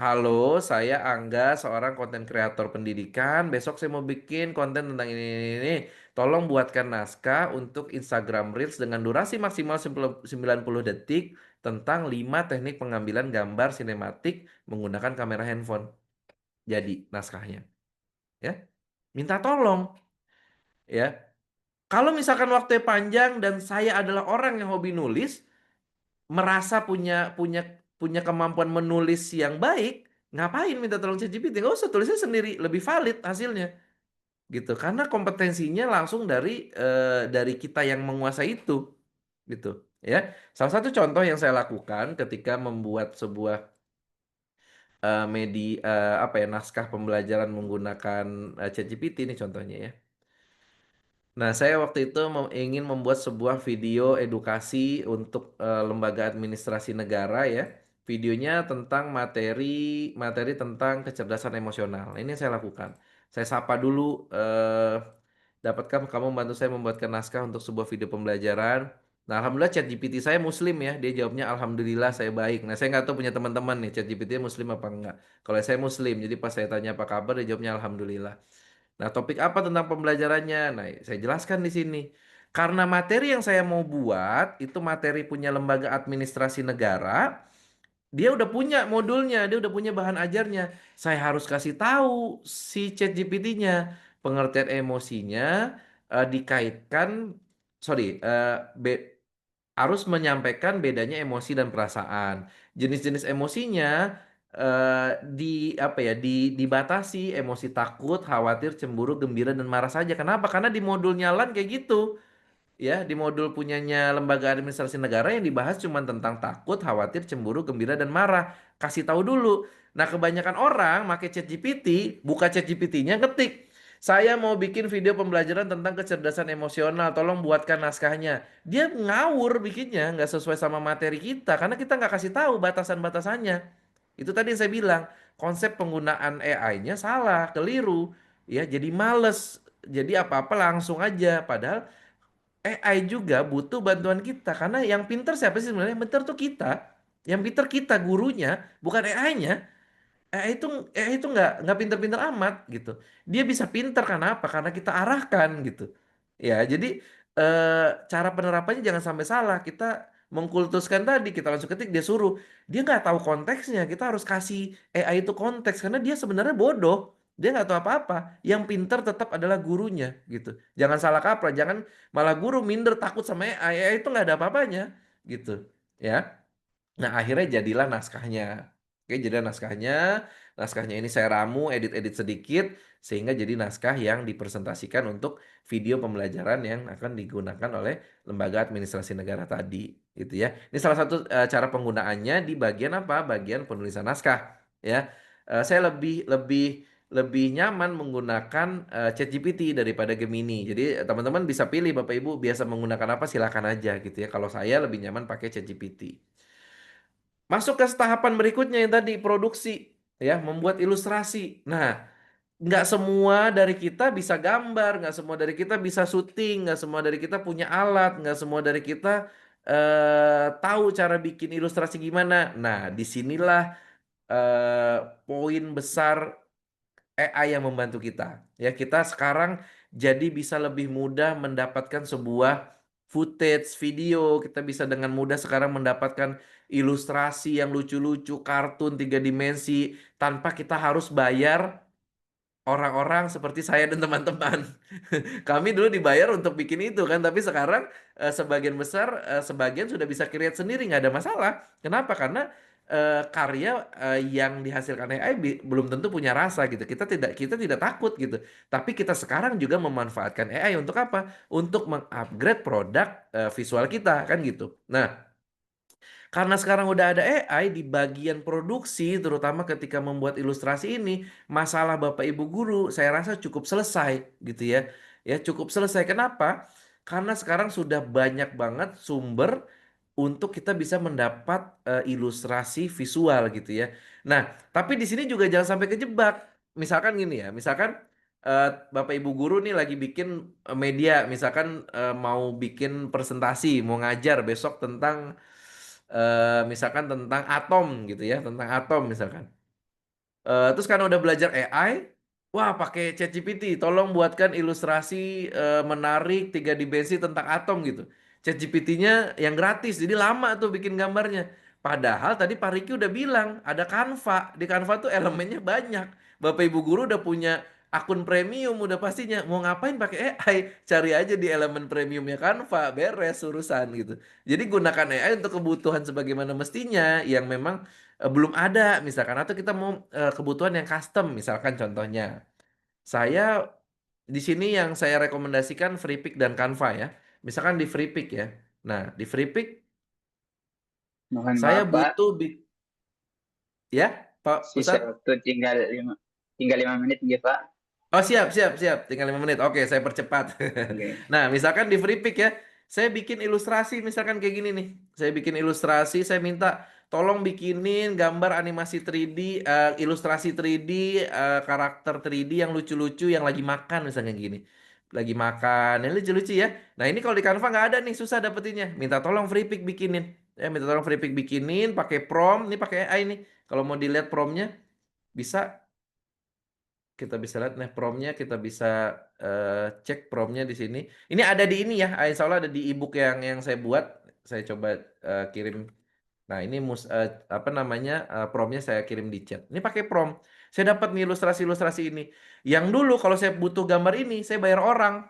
Halo, saya Angga, seorang konten kreator pendidikan. Besok saya mau bikin konten tentang ini. Tolong buatkan naskah untuk Instagram Reels dengan durasi maksimal 90 detik tentang 5 teknik pengambilan gambar sinematik menggunakan kamera handphone. Jadi naskahnya. Ya. Minta tolong. Ya. Kalau misalkan waktunya panjang dan saya adalah orang yang hobi nulis, merasa punya kemampuan menulis yang baik, ngapain minta tolong ChatGPT? Nggak usah, tulisnya sendiri, lebih valid hasilnya, gitu. Karena kompetensinya langsung dari kita yang menguasai itu, gitu. Ya, salah satu contoh yang saya lakukan ketika membuat sebuah naskah pembelajaran menggunakan ChatGPT ini contohnya ya. Nah, saya waktu itu ingin membuat sebuah video edukasi untuk lembaga administrasi negara ya. Videonya tentang materi tentang kecerdasan emosional. Nah, ini yang saya lakukan. Saya sapa dulu, dapatkah kamu membantu saya membuatkan naskah untuk sebuah video pembelajaran? Nah, alhamdulillah ChatGPT saya Muslim ya. Dia jawabnya alhamdulillah saya baik. Nah, saya nggak tahu punya teman-teman nih ChatGPT Muslim apa enggak. Kalau saya Muslim, jadi pas saya tanya apa kabar, dia jawabnya alhamdulillah. Nah, topik apa tentang pembelajarannya? Nah, saya jelaskan di sini. Karena materi yang saya mau buat itu materi punya lembaga administrasi negara, dia udah punya modulnya, dia udah punya bahan ajarnya. Saya harus kasih tahu si ChatGPT-nya pengertian emosinya dikaitkan, sorry, harus menyampaikan bedanya emosi dan perasaan. Jenis-jenis emosinya dibatasi emosi takut, khawatir, cemburu, gembira dan marah saja. Kenapa? Karena di modul LAN kayak gitu. Ya, di modul punyanya Lembaga Administrasi Negara yang dibahas cuma tentang takut, khawatir, cemburu, gembira dan marah. Kasih tahu dulu. Nah, kebanyakan orang pakai ChatGPT, buka ChatGPT-nya ketik. Saya mau bikin video pembelajaran tentang kecerdasan emosional, tolong buatkan naskahnya. Dia ngawur bikinnya, nggak sesuai sama materi kita, karena kita nggak kasih tahu batasan-batasannya. Itu tadi yang saya bilang, konsep penggunaan AI-nya salah, keliru. Ya, jadi males. Jadi apa-apa langsung aja. Padahal AI juga butuh bantuan kita. Karena yang pinter siapa sih sebenarnya? Yang pinter tuh kita. Yang pinter kita, gurunya, bukan AI-nya. AI itu nggak pinter-pinter amat gitu. Dia bisa pinter karena apa? Karena kita arahkan gitu. Ya, jadi cara penerapannya jangan sampai salah. Kita mengkultuskan tadi, kita langsung ketik dia suruh. Dia nggak tahu konteksnya. Kita harus kasih AI itu konteks karena dia sebenarnya bodoh. Dia nggak tahu apa-apa. Yang pinter tetap adalah gurunya gitu. Jangan salah kaprah. Jangan malah guru minder takut sama AI. AI itu nggak ada apa-apanya gitu. Ya. Nah, akhirnya jadilah naskahnya. Oke, jadilah naskahnya. Naskahnya ini saya ramu, edit-edit sedikit, sehingga jadi naskah yang dipresentasikan untuk video pembelajaran yang akan digunakan oleh lembaga administrasi negara tadi, gitu ya. Ini salah satu cara penggunaannya di bagian apa? Bagian penulisan naskah, ya. Saya lebih lebih lebih nyaman menggunakan ChatGPT daripada Gemini. Jadi teman-teman bisa pilih Bapak Ibu biasa menggunakan apa silakan aja gitu ya. Kalau saya lebih nyaman pakai ChatGPT. Masuk ke tahapan berikutnya yang tadi produksi, ya, membuat ilustrasi. Nah, nggak semua dari kita bisa gambar, nggak semua dari kita bisa syuting, nggak semua dari kita punya alat, nggak semua dari kita tahu cara bikin ilustrasi gimana. Nah, disinilah poin besar AI yang membantu kita. Ya, kita sekarang jadi bisa lebih mudah mendapatkan sebuah footage video. Kita bisa dengan mudah sekarang mendapatkan ilustrasi yang lucu-lucu, kartun 3 dimensi tanpa kita harus bayar orang-orang seperti saya dan teman-teman. Kami dulu dibayar untuk bikin itu kan, tapi sekarang sebagian besar sebagian sudah bisa create sendiri, nggak ada masalah. Kenapa? Karena karya yang dihasilkan AI belum tentu punya rasa gitu. Kita tidak takut gitu. Tapi kita sekarang juga memanfaatkan AI untuk apa? Untuk mengupgrade produk visual kita kan gitu. Nah, karena sekarang udah ada AI di bagian produksi, terutama ketika membuat ilustrasi ini, masalah Bapak Ibu guru saya rasa cukup selesai gitu ya. Ya, cukup selesai. Kenapa? Karena sekarang sudah banyak banget sumber untuk kita bisa mendapat ilustrasi visual gitu ya. Nah, tapi di sini juga jangan sampai kejebak. Misalkan gini ya, misalkan Bapak Ibu guru nih lagi bikin media, misalkan mau bikin presentasi, mau ngajar besok tentang misalkan tentang atom gitu ya, tentang atom misalkan. Terus karena udah belajar AI, wah pakai ChatGPT, tolong buatkan ilustrasi menarik 3 dimensi tentang atom gitu. ChatGPT-nya yang gratis, jadi lama tuh bikin gambarnya. Padahal tadi Pak Riki udah bilang ada Canva, di Canva tuh elemennya banyak. Bapak Ibu guru udah punya akun premium udah pastinya. Mau ngapain pakai AI? Cari aja di elemen premiumnya Canva, beres urusan gitu. Jadi gunakan AI untuk kebutuhan sebagaimana mestinya yang memang belum ada misalkan atau kita mau kebutuhan yang custom misalkan contohnya saya di sini yang saya rekomendasikan FreePic dan Canva ya misalkan di FreePic ya. Nah di FreePic Mohon saya maaf Pak, butuh ya Pak sisa Ustadz. waktu tinggal 5 menit nggih Pak. Oh siap, siap, siap. Tinggal 5 menit. Oke, saya percepat. Oke. Nah, misalkan di FreePic ya, saya bikin ilustrasi misalkan kayak gini nih. Saya bikin ilustrasi, saya minta tolong bikinin gambar animasi 3D, ilustrasi 3D, karakter 3D yang lucu-lucu yang lagi makan misalnya gini. Lagi makan, yang lucu-lucu ya. Nah, ini kalau di Canva nggak ada nih, susah dapetinnya. Minta tolong FreePic bikinin. Ya, minta tolong FreePic bikinin, pakai prompt, ini pakai AI nih. Kalau mau dilihat promptnya, bisa kita bisa lihat nih promptnya, kita bisa cek promptnya di sini. Ini ada di ini ya, insya Allah ada di ebook yang saya buat. Saya coba kirim. Nah ini apa namanya promptnya saya kirim di chat. Ini pakai prompt. Saya dapat nih ilustrasi-ilustrasi ini. Yang dulu kalau saya butuh gambar ini, saya bayar orang,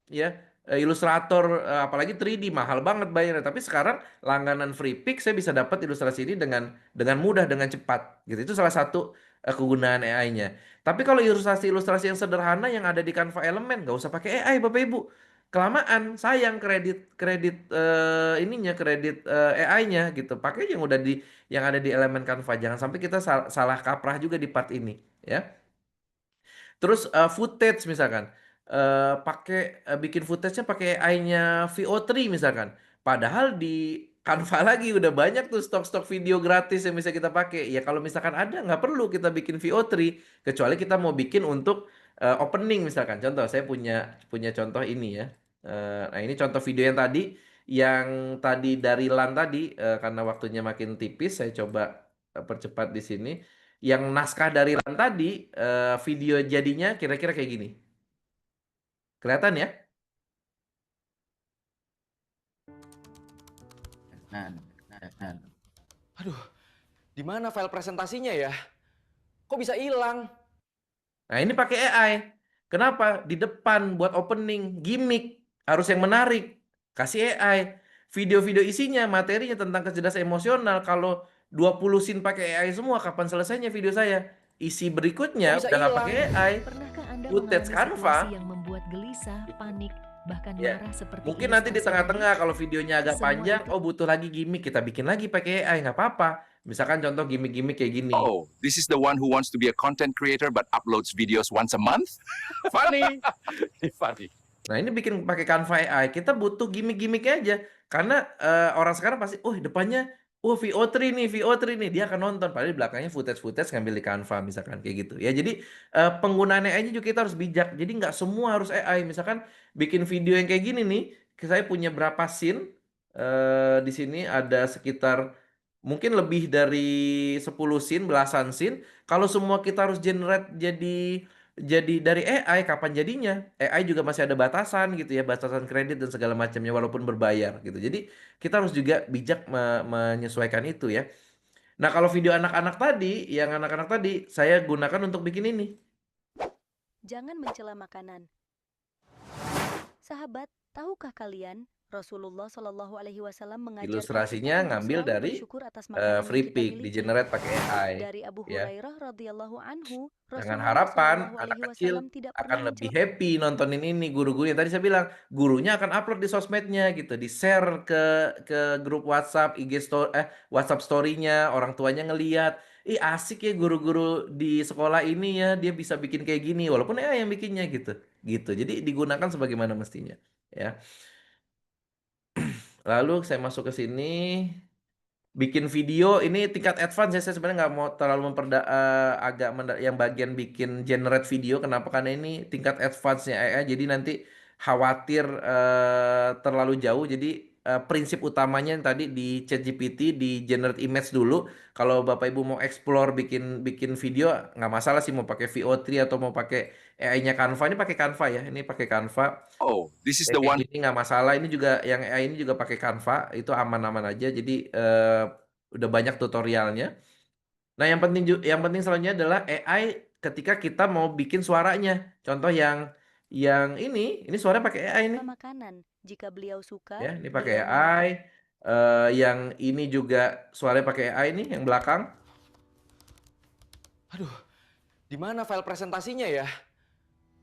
ya. Ilustrator apalagi 3D mahal banget bayarnya. Tapi sekarang langganan FreePic saya bisa dapat ilustrasi ini dengan mudah, dengan cepat. Gitu. Itu salah satu kegunaan AI-nya. Tapi kalau ilustrasi-ilustrasi yang sederhana yang ada di Canva Element nggak usah pakai AI Bapak Ibu. Kelamaan, sayang kredit kredit ininya, kredit AI-nya gitu. Pakai yang ada di elemen Canva. Jangan sampai kita salah kaprah juga di part ini, ya. Terus footage misalkan pakai bikin footage-nya pakai AI-nya VO3 misalkan. Padahal di Canva lagi udah banyak tuh stok-stok video gratis yang bisa kita pakai. Ya kalau misalkan ada nggak perlu kita bikin VO3 kecuali kita mau bikin untuk opening misalkan. Contoh saya punya punya contoh ini ya. Nah ini contoh video yang tadi dari LAN tadi karena waktunya makin tipis saya coba percepat di sini. yang naskah dari Ran tadi, video jadinya kira-kira kayak gini. Kelihatan ya? Aduh, di mana file presentasinya ya? Kok bisa hilang? Nah, ini pakai AI. Kenapa? Di depan buat opening, gimmick, harus yang menarik. Kasih AI. Video-video isinya, materinya tentang kecerdasan emosional. Kalau 20 scene pakai AI semua, kapan selesainya video saya? Isi Kok berikutnya bisa udah nggak hilang? pakai AI. Pernahkah Anda Footage mengalami Canva. situasi yang membuat gelisah, panik, bahkan Ya, marah seperti mungkin nanti di ilustrasi tengah-tengah tadi? kalau videonya agak Semua panjang, itu oh butuh lagi gimmick, kita bikin lagi pakai AI, nggak apa-apa. Misalkan contoh gimmick-gimmick kayak gini. Oh, this is the one who wants to be a content creator but uploads videos once a month? Funny. Funny. Nah, ini bikin pakai Canva AI. Kita butuh gimmick-gimmick aja. Karena orang sekarang pasti, oh depannya, oh VO3 nih, VO3 nih. Dia akan nonton. Padahal di belakangnya footage-footage ngambil di Canva misalkan. Kayak gitu. Ya, jadi penggunaan AI-nya juga kita harus bijak. Jadi nggak semua harus AI. Misalkan bikin video yang kayak gini nih. Saya punya berapa scene. Di sini ada sekitar mungkin lebih dari 10 scene, belasan scene. Kalau semua kita harus generate jadi dari AI, kapan jadinya? AI juga masih ada batasan gitu ya, batasan kredit dan segala macamnya walaupun berbayar gitu. Jadi kita harus juga bijak menyesuaikan itu ya. Nah, kalau video anak-anak tadi, yang anak-anak tadi saya gunakan untuk bikin ini. Jangan mencela makanan. Sahabat, tahukah kalian Rasulullah Shallallahu Alaihi Wasallam mengajarkan Ilustrasinya kita untuk ngambil selalu dari bersyukur atas makanan yang free kita pick, miliki. di-generate pakai AI Dari Abu ya. Hurairah radhiyallahu anhu, Dengan Rasulullah harapan Shallallahu anak Alaihi kecil Wasallam tidak akan pernah lebih mencela. happy nontonin ini. Guru-gurunya tadi saya bilang, gurunya akan upload di sosmednya gitu, di-share ke grup WhatsApp, WhatsApp story-nya, orang tuanya ngeliat. Ih, asik ya guru-guru di sekolah ini ya, dia bisa bikin kayak gini walaupun AI yang bikinnya gitu. Gitu. Jadi digunakan sebagaimana mestinya ya. Lalu saya masuk ke sini. Bikin video ini tingkat advance ya, saya sebenarnya nggak mau terlalu yang bagian bikin generate video. Kenapa? Karena ini tingkat advance-nya AI, jadi nanti khawatir terlalu jauh. Jadi prinsip utamanya yang tadi di ChatGPT di generate image dulu. Kalau Bapak Ibu mau explore bikin video nggak masalah sih, mau pakai VO3 atau mau pakai AI-nya Canva. Ini pakai Canva ya, ini pakai Canva. Oh, this is Ya, the kayak one. gini nggak masalah. Ini juga yang AI ini juga pakai Canva, itu aman-aman aja. Jadi udah banyak tutorialnya. Nah, yang penting selanjutnya adalah AI ketika kita mau bikin suaranya. Contoh yang ini suara pakai AI nih. Makanan, jika beliau suka, Ya, ini pakai beliau AI. Yang ini juga suaranya pakai AI nih, yang belakang. Aduh, di mana file presentasinya ya?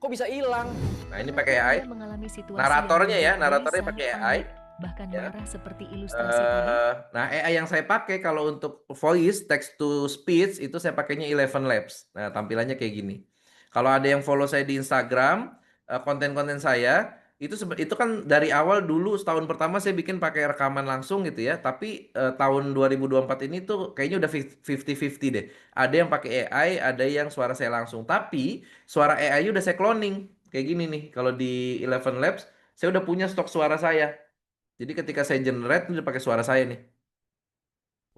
Kok bisa hilang? Nah, ini Pernahkah pakai AI. Anda mengalami situasi Naratornya yang ya, membuat naratornya gelisah, pakai AI. panik, bahkan Ya. marah seperti ilustrasi tadi? Nah, AI yang saya pakai kalau untuk voice, text to speech itu saya pakainya Eleven Labs. Nah, tampilannya kayak gini. Kalau ada yang follow saya di Instagram, konten-konten saya itu kan dari awal dulu setahun pertama saya bikin pakai rekaman langsung gitu ya. Tapi tahun 2024 ini tuh kayaknya udah 50-50 deh. Ada yang pakai AI, ada yang suara saya langsung. Tapi suara AI udah saya cloning. Kayak gini nih. Kalau di Eleven Labs, saya udah punya stok suara saya. Jadi ketika saya generate, ini udah pakai suara saya nih.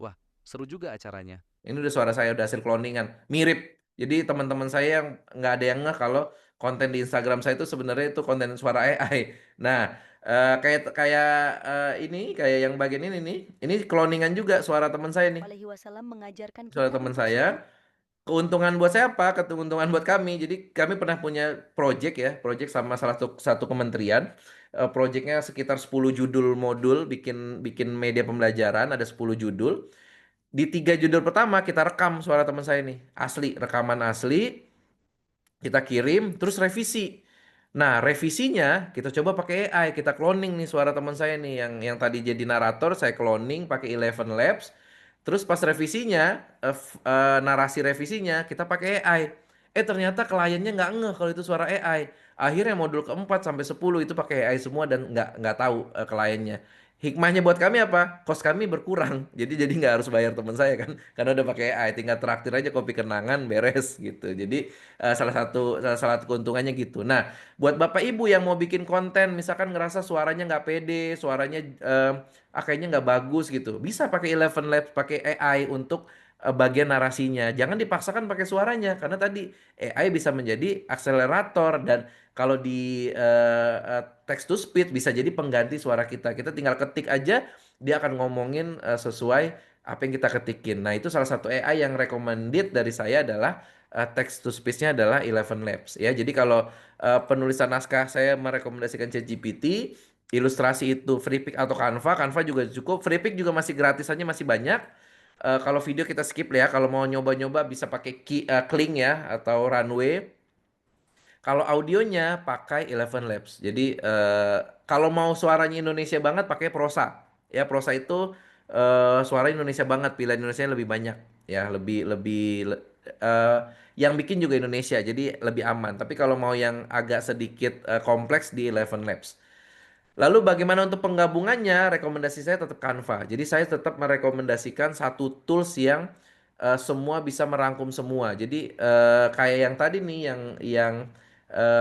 Wah, seru juga acaranya. Ini udah suara saya, udah hasil cloningan. Mirip. Jadi teman-teman saya yang nggak ada yang ngeh kalau konten di Instagram saya itu sebenarnya itu konten suara AI. Nah, kayak yang bagian ini nih. Ini cloningan juga suara teman saya nih. Alaihi Wasallam mengajarkan Suara kita teman untuk saya. Keuntungan buat saya apa? Keuntungan buat kami. Jadi kami pernah punya project ya, project sama salah satu kementerian. Projectnya sekitar 10 judul modul, bikin media pembelajaran, ada 10 judul. Di 3 judul pertama kita rekam suara teman saya nih, asli, rekaman asli, kita kirim, terus revisi. Nah, revisinya kita coba pakai AI, kita cloning nih suara teman saya nih, yang tadi jadi narator, saya cloning pakai Eleven Labs. Terus pas revisinya, narasi revisinya kita pakai AI. Ternyata kliennya nggak ngeh kalau itu suara AI. Akhirnya modul keempat sampai 10 itu pakai AI semua dan nggak tahu kliennya. Hikmahnya buat kami apa? Kos kami berkurang. Jadi nggak harus bayar teman saya kan, karena udah pakai AI. Tinggal traktir aja kopi kenangan beres gitu. Jadi salah satu keuntungannya gitu. Nah, buat Bapak Ibu yang mau bikin konten, misalkan ngerasa suaranya nggak pede, suaranya kayaknya nggak bagus gitu, bisa pakai Eleven Labs, pakai AI untuk bagian narasinya. Jangan dipaksakan pakai suaranya karena tadi AI bisa menjadi akselerator dan kalau di text to speech bisa jadi pengganti suara kita. Kita tinggal ketik aja dia akan ngomongin sesuai apa yang kita ketikin. Nah, itu salah satu AI yang recommended dari saya adalah text to speech-nya adalah Eleven Labs ya. Jadi kalau penulisan naskah saya merekomendasikan ChatGPT, ilustrasi itu Freepik atau Canva. Canva juga cukup. Freepik juga masih gratisannya masih banyak. Kalau video kita skip ya. Kalau mau nyoba-nyoba bisa pakai Kling ya atau Runway. Kalau audionya pakai Eleven Labs. Jadi kalau mau suaranya Indonesia banget pakai Prosa. Ya Prosa itu suara Indonesia banget. Pilihan Indonesia lebih banyak. Ya yang bikin juga Indonesia. Jadi lebih aman. Tapi kalau mau yang agak sedikit kompleks di Eleven Labs. Lalu bagaimana untuk penggabungannya? Rekomendasi saya tetap Canva. Jadi saya tetap merekomendasikan satu tools yang semua bisa merangkum semua. Jadi kayak yang tadi nih, yang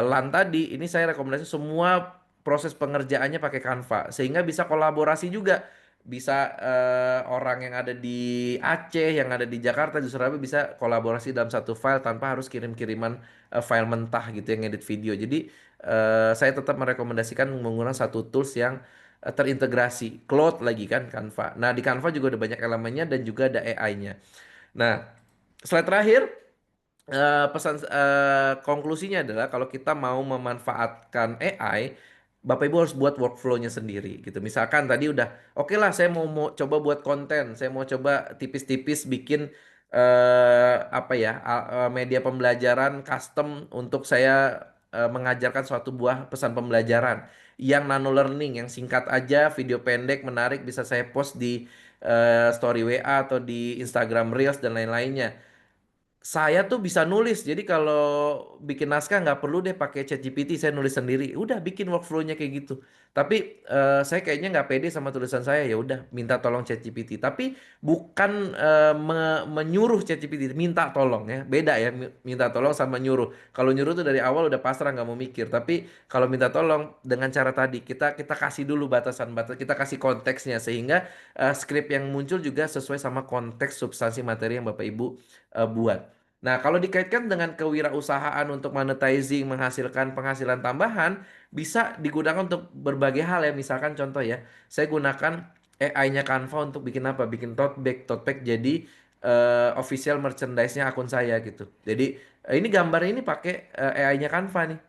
LAN tadi, ini saya rekomendasi semua proses pengerjaannya pakai Canva, sehingga bisa kolaborasi juga. Bisa orang yang ada di Aceh, yang ada di Jakarta, di Surabaya bisa kolaborasi dalam satu file tanpa harus kirim-kiriman file mentah gitu yang edit video. Jadi saya tetap merekomendasikan menggunakan satu tools yang terintegrasi, cloud lagi kan Canva. Nah di Canva juga ada banyak elemennya dan juga ada AI-nya. Nah slide terakhir, konklusinya adalah kalau kita mau memanfaatkan AI, Bapak Ibu harus buat workflow-nya sendiri gitu. Misalkan tadi udah oke lah saya mau coba buat konten, saya mau coba tipis-tipis bikin apa ya media pembelajaran custom untuk saya mengajarkan suatu buah pesan pembelajaran yang nano learning, yang singkat aja, video pendek menarik bisa saya post di story WA atau di Instagram Reels dan lain-lainnya. Saya tuh bisa nulis, jadi kalau bikin naskah nggak perlu deh pakai ChatGPT, saya nulis sendiri, udah bikin workflow-nya kayak gitu. Tapi saya kayaknya nggak pede sama tulisan saya, ya udah minta tolong ChatGPT. Tapi bukan menyuruh ChatGPT, minta tolong ya, beda ya, minta tolong sama nyuruh. Kalau nyuruh tuh dari awal udah pasrah nggak mau mikir. Tapi kalau minta tolong dengan cara tadi, kita kasih dulu batasan-batas, kita kasih konteksnya sehingga skrip yang muncul juga sesuai sama konteks substansi materi yang Bapak Ibu buat. Nah, kalau dikaitkan dengan kewirausahaan untuk monetizing, menghasilkan penghasilan tambahan, bisa digunakan untuk berbagai hal ya. Misalkan contoh ya, saya gunakan AI-nya Canva untuk bikin apa? Bikin tote bag. Tote bag jadi official merchandise-nya akun saya gitu. Jadi ini gambarnya ini pakai AI-nya Canva nih.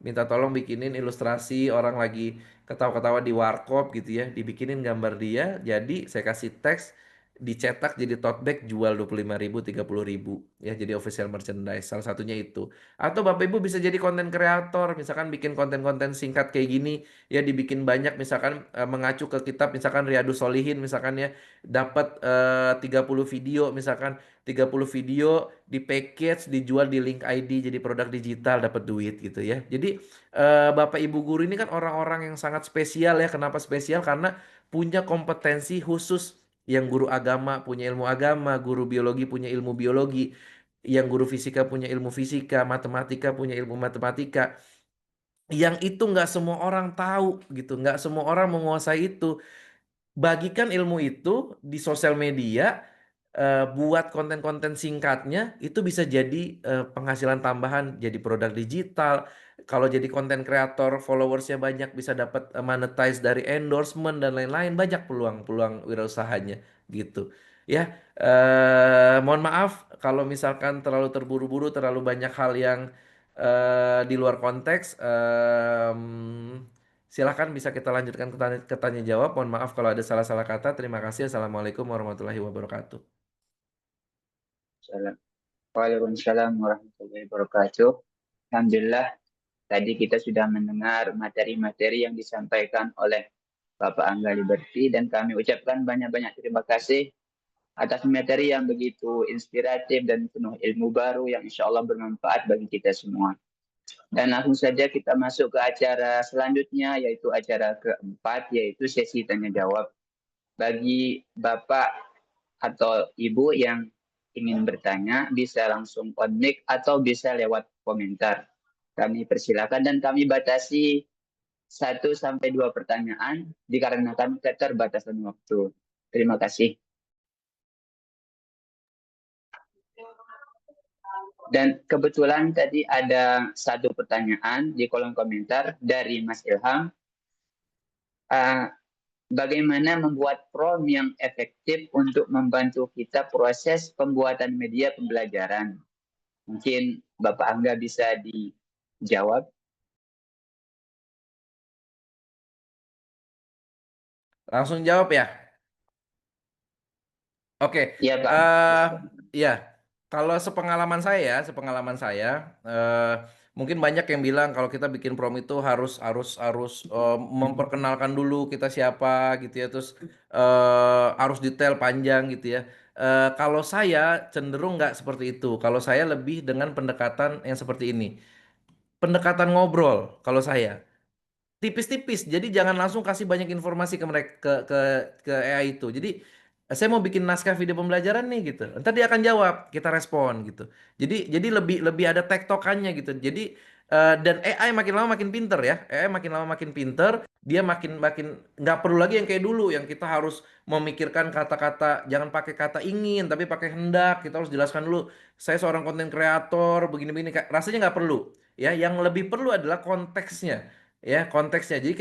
Minta tolong bikinin ilustrasi orang lagi ketawa-ketawa di warkop gitu ya. Dibikinin gambar dia, jadi saya kasih teks, dicetak jadi tote bag, jual 25.000, 30.000 ya, jadi official merchandise. Salah satunya itu. Atau Bapak Ibu bisa jadi konten kreator, misalkan bikin konten-konten singkat kayak gini ya, dibikin banyak, misalkan mengacu ke kitab misalkan Riyadus Sholihin misalkan ya, dapat 30 video misalkan, 30 video di package, dijual di link ID jadi produk digital, dapat duit gitu ya. Jadi Bapak Ibu guru ini kan orang-orang yang sangat spesial ya. Kenapa spesial? Karena punya kompetensi khusus. Yang guru agama punya ilmu agama, guru biologi punya ilmu biologi, yang guru fisika punya ilmu fisika, matematika punya ilmu matematika. Yang itu nggak semua orang tahu gitu, nggak semua orang menguasai itu. Bagikan ilmu itu di sosial media, buat konten-konten singkatnya, itu bisa jadi penghasilan tambahan, jadi produk digital. Kalau jadi konten kreator, followersnya banyak, bisa dapat monetize dari endorsement dan lain-lain. Banyak peluang-peluang wirausahanya gitu. Ya, mohon maaf kalau misalkan terlalu terburu-buru, terlalu banyak hal yang di luar konteks. Silakan bisa kita lanjutkan ke tanya jawab. Mohon maaf kalau ada salah-salah kata. Terima kasih. Assalamualaikum warahmatullahi wabarakatuh. Waalaikumsalam warahmatullahi wabarakatuh. Alhamdulillah, tadi kita sudah mendengar materi-materi yang disampaikan oleh Bapak Angga Liberty, dan kami ucapkan banyak-banyak terima kasih atas materi yang begitu inspiratif dan penuh ilmu baru yang insya Allah bermanfaat bagi kita semua. Dan langsung saja kita masuk ke acara selanjutnya, yaitu acara keempat, yaitu sesi tanya jawab. Bagi Bapak atau Ibu yang ingin bertanya, bisa langsung on mic atau bisa lewat komentar. Kami persilakan dan kami batasi 1 sampai 2 pertanyaan dikarenakan keterbatasan waktu. Terima kasih. Dan kebetulan tadi ada satu pertanyaan di kolom komentar dari Mas Ilham. Bagaimana membuat prompt yang efektif untuk membantu kita proses pembuatan media pembelajaran? Mungkin Bapak Angga bisa dijawab. Langsung jawab ya. Oke, Iya, Pak. ya, kalau sepengalaman saya, mungkin banyak yang bilang kalau kita bikin prom itu harus memperkenalkan dulu kita siapa gitu ya, terus harus detail panjang gitu ya. Kalau saya cenderung nggak seperti itu. Kalau saya lebih dengan pendekatan yang seperti ini, pendekatan ngobrol. Kalau saya tipis-tipis, jadi jangan langsung kasih banyak informasi ke mereka ke AI itu. Jadi saya mau bikin naskah video pembelajaran nih gitu. Ntar dia akan jawab, kita respon gitu. Jadi lebih lebih ada tektokannya gitu. Jadi dan AI makin lama makin pinter ya. AI makin lama makin pinter, dia makin makin nggak perlu lagi yang kayak dulu yang kita harus memikirkan kata-kata, jangan pakai kata ingin tapi pakai hendak. Kita harus jelaskan dulu, saya seorang konten kreator begini-begini. Rasanya nggak perlu. Ya, yang lebih perlu adalah konteksnya, ya konteksnya. Jadi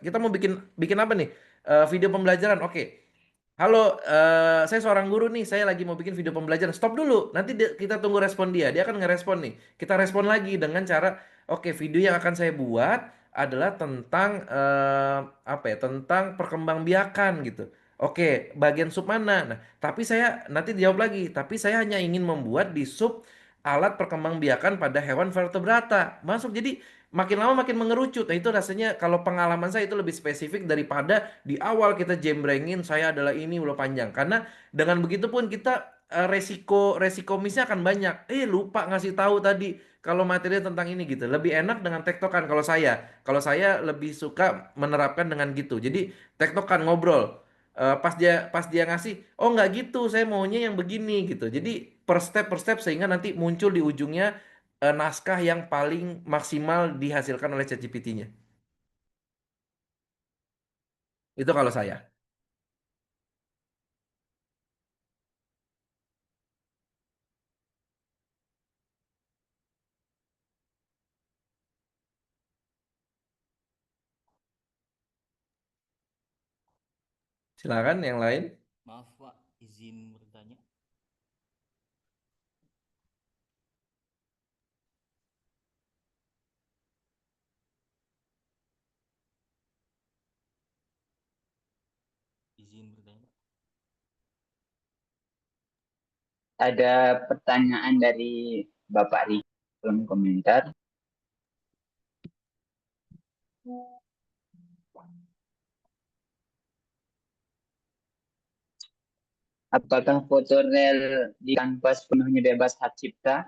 kita mau bikin bikin apa nih? Video pembelajaran. Oke, halo, saya seorang guru nih, saya lagi mau bikin video pembelajaran. Stop dulu, nanti kita tunggu respon dia. Dia akan ngerespon nih. Kita respon lagi dengan cara, oke, video yang akan saya buat adalah tentang apa ya? Tentang perkembangbiakan gitu. Oke, bagian sub mana? Nah, tapi saya nanti dijawab lagi. Tapi saya hanya ingin membuat di sub alat perkembangbiakan pada hewan vertebrata. Masuk, jadi makin lama makin mengerucut. Nah, itu rasanya kalau pengalaman saya itu lebih spesifik daripada di awal kita jembrengin saya adalah ini udah panjang. Karena dengan begitu pun kita resiko misnya akan banyak. Lupa ngasih tahu tadi kalau materinya tentang ini gitu. Lebih enak dengan tektokan kalau saya. Kalau saya lebih suka menerapkan dengan gitu. Jadi tektokan ngobrol. Pas dia ngasih, oh nggak gitu, saya maunya yang begini gitu. Jadi per step sehingga nanti muncul di ujungnya naskah yang paling maksimal dihasilkan oleh ChatGPT-nya. Itu kalau saya. Silakan yang lain. Maaf Pak, izin bertanya. Izin bertanya. Ada pertanyaan dari Bapak Riki dalam komentar. Apakah foto rel di kanvas penuhnya bebas hak cipta?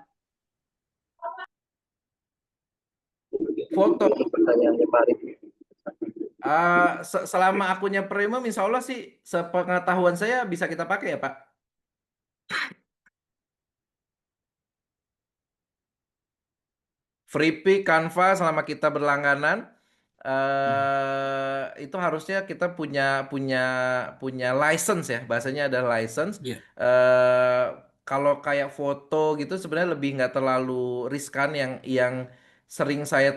Foto. Pertanyaannya Pak Riki. Selama akunnya premium, insya Allah sih sepengetahuan saya bisa kita pakai ya Pak. Free pick Canva selama kita berlangganan, itu harusnya kita punya license ya, bahasanya ada license. Kalau kayak foto gitu sebenarnya lebih nggak terlalu riskan. Yang sering saya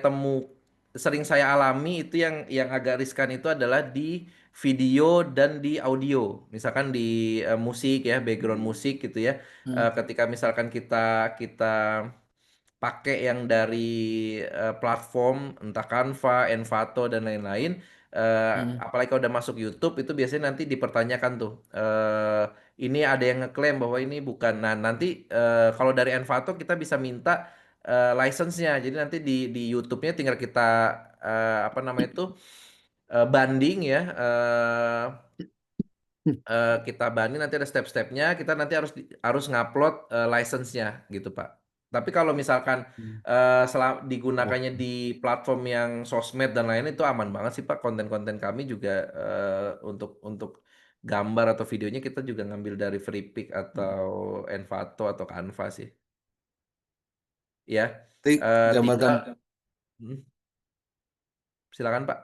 sering saya alami itu yang agak riskan itu adalah di video dan di audio. Misalkan di musik ya, background musik gitu ya. Ketika misalkan kita pakai yang dari platform entah Canva, Envato dan lain-lain, apalagi kalau udah masuk YouTube itu biasanya nanti dipertanyakan tuh, ini ada yang ngeklaim bahwa ini bukan. Nah, nanti kalau dari Envato kita bisa minta license-nya. Jadi nanti di YouTube-nya tinggal kita apa namanya itu banding ya. Kita banding, nanti ada step-stepnya, kita nanti harus ngupload license-nya gitu Pak. Tapi kalau misalkan digunakannya di platform yang sosmed dan lain itu aman banget sih Pak. Konten-konten kami juga untuk gambar atau videonya kita juga ngambil dari Freepik atau Envato atau Canva sih. Ya, Gambar-gambar silakan Pak.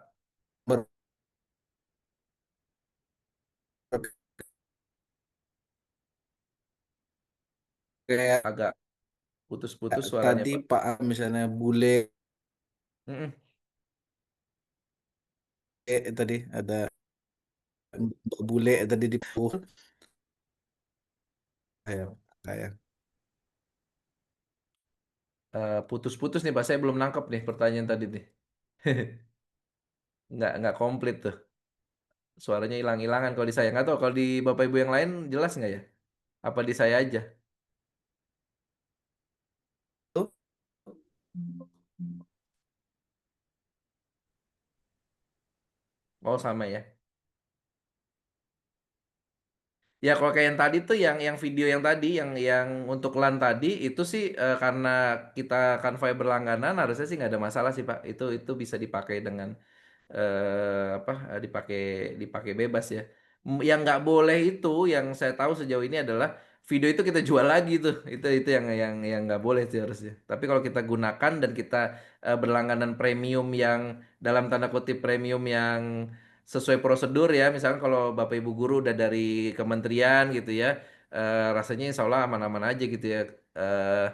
kayak agak putus-putus suaranya, tadi Pak. Pak misalnya bule Mm-mm. tadi ada Mbak bule tadi di kayak kayak Putus-putus nih, Pak. Saya belum nangkep nih pertanyaan tadi nih. Nggak komplit tuh. Suaranya hilang-hilangan kalau di saya. Nggak tahu kalau di Bapak Ibu yang lain jelas nggak ya? Apa di saya aja? tuh. Oh, sama ya. Ya kalau kayak yang tadi tuh yang video yang tadi yang untuk LAN tadi itu sih karena kita Canva berlangganan harusnya sih nggak ada masalah sih Pak. Itu bisa dipakai dengan dipakai dipakai bebas ya. Yang nggak boleh itu yang saya tahu sejauh ini adalah video itu kita jual lagi tuh. Itu yang nggak boleh sih harusnya. Tapi kalau kita gunakan dan kita berlangganan premium yang dalam tanda kutip premium yang sesuai prosedur ya. Misalkan kalau Bapak Ibu guru udah dari kementerian gitu ya. Rasanya insya Allah aman-aman aja gitu ya. Eh,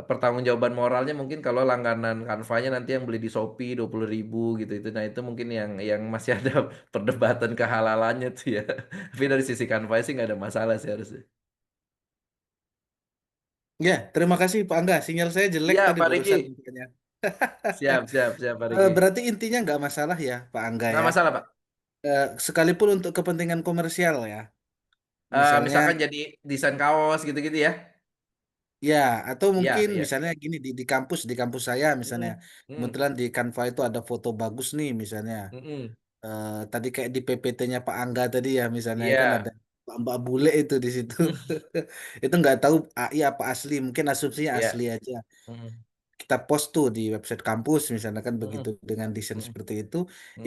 Pertanggungjawaban moralnya mungkin kalau langganan Canva-nya nanti yang beli di Shopee 20.000 gitu itu, nah itu mungkin yang masih ada perdebatan kehalalannya tuh ya. Tapi dari sisi Canva sih nggak ada masalah sih harusnya. Ya, terima kasih Pak Angga. Sinyal saya jelek Iya tadi Pak Riki, barusan makanya. siap siap siap Pak Riki. Berarti intinya nggak masalah ya Pak Angga Nggak ya. masalah Pak. Sekalipun untuk kepentingan komersial ya. Misalnya Misalkan jadi desain kaos gitu-gitu ya. ya, atau Iya mungkin iya. misalnya gini di kampus saya misalnya Mm, mm, kebetulan di Canva itu ada foto bagus nih misalnya. mm. Tadi kayak di PPT-nya Pak Angga tadi ya misalnya kan Iya. ada Mbak Bule itu di situ. Mm, Itu nggak tahu AI apa asli, mungkin asumsinya iya. asli aja. Mm, Kita post tuh di website kampus misalnya kan begitu mm, dengan desain mm, seperti itu mm.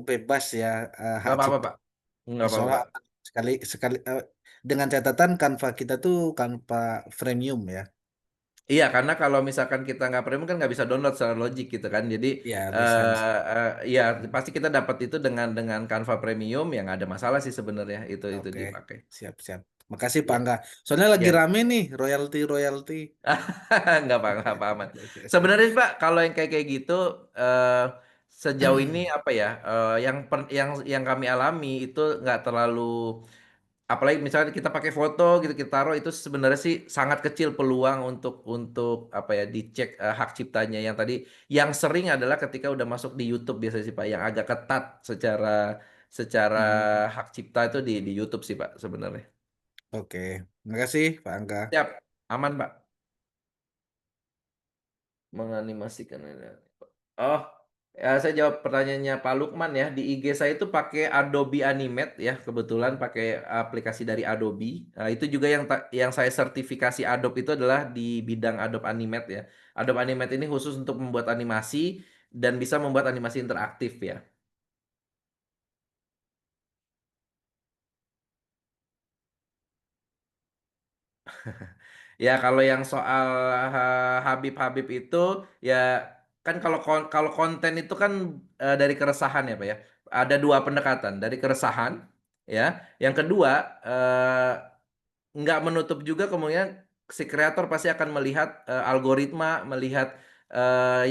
bebas ya, hak Nggak apa-apa cipta. Pak. Nggak Insya apa-apa Allah Pak. sekali sekali dengan catatan Canva kita tuh Canva freemium ya. Iya, karena kalau misalkan kita nggak premium kan nggak bisa download secara logik gitu kan. Jadi Ya bisa bisa. ya pasti kita dapat itu dengan Canva Premium yang nggak ada masalah sih sebenarnya itu Oke, dipakai. siap siap. Makasih Pak Ya, Angga. Soalnya lagi ya. rame nih royalti royalti. Nggak apa nggak apa aman. Sebenarnya sih, Pak, kalau yang kayak gitu sejauh ini apa ya yang kami alami itu nggak terlalu, apalagi misalnya kita pakai foto gitu kita taruh itu sebenarnya sih sangat kecil peluang untuk apa ya dicek hak ciptanya. Yang tadi yang sering adalah ketika udah masuk di YouTube biasanya sih Pak yang agak ketat secara secara Hmm, hak cipta itu di YouTube sih Pak sebenarnya. Oke, makasih Pak Angga. Siap, aman Pak. Menganimasikan ini. Oh, ya saya jawab pertanyaannya Pak Lukman ya. Di IG saya itu pakai Adobe Animate ya, kebetulan pakai aplikasi dari Adobe. Nah, itu juga yang saya sertifikasi Adobe itu adalah di bidang Adobe Animate ya. Adobe Animate ini khusus untuk membuat animasi dan bisa membuat animasi interaktif ya. Ya kalau yang soal Habib-Habib itu ya kan kalau konten itu kan dari keresahan ya Pak ya. Ada dua pendekatan, dari keresahan ya. Yang kedua nggak menutup juga kemungkinan si kreator pasti akan melihat algoritma, melihat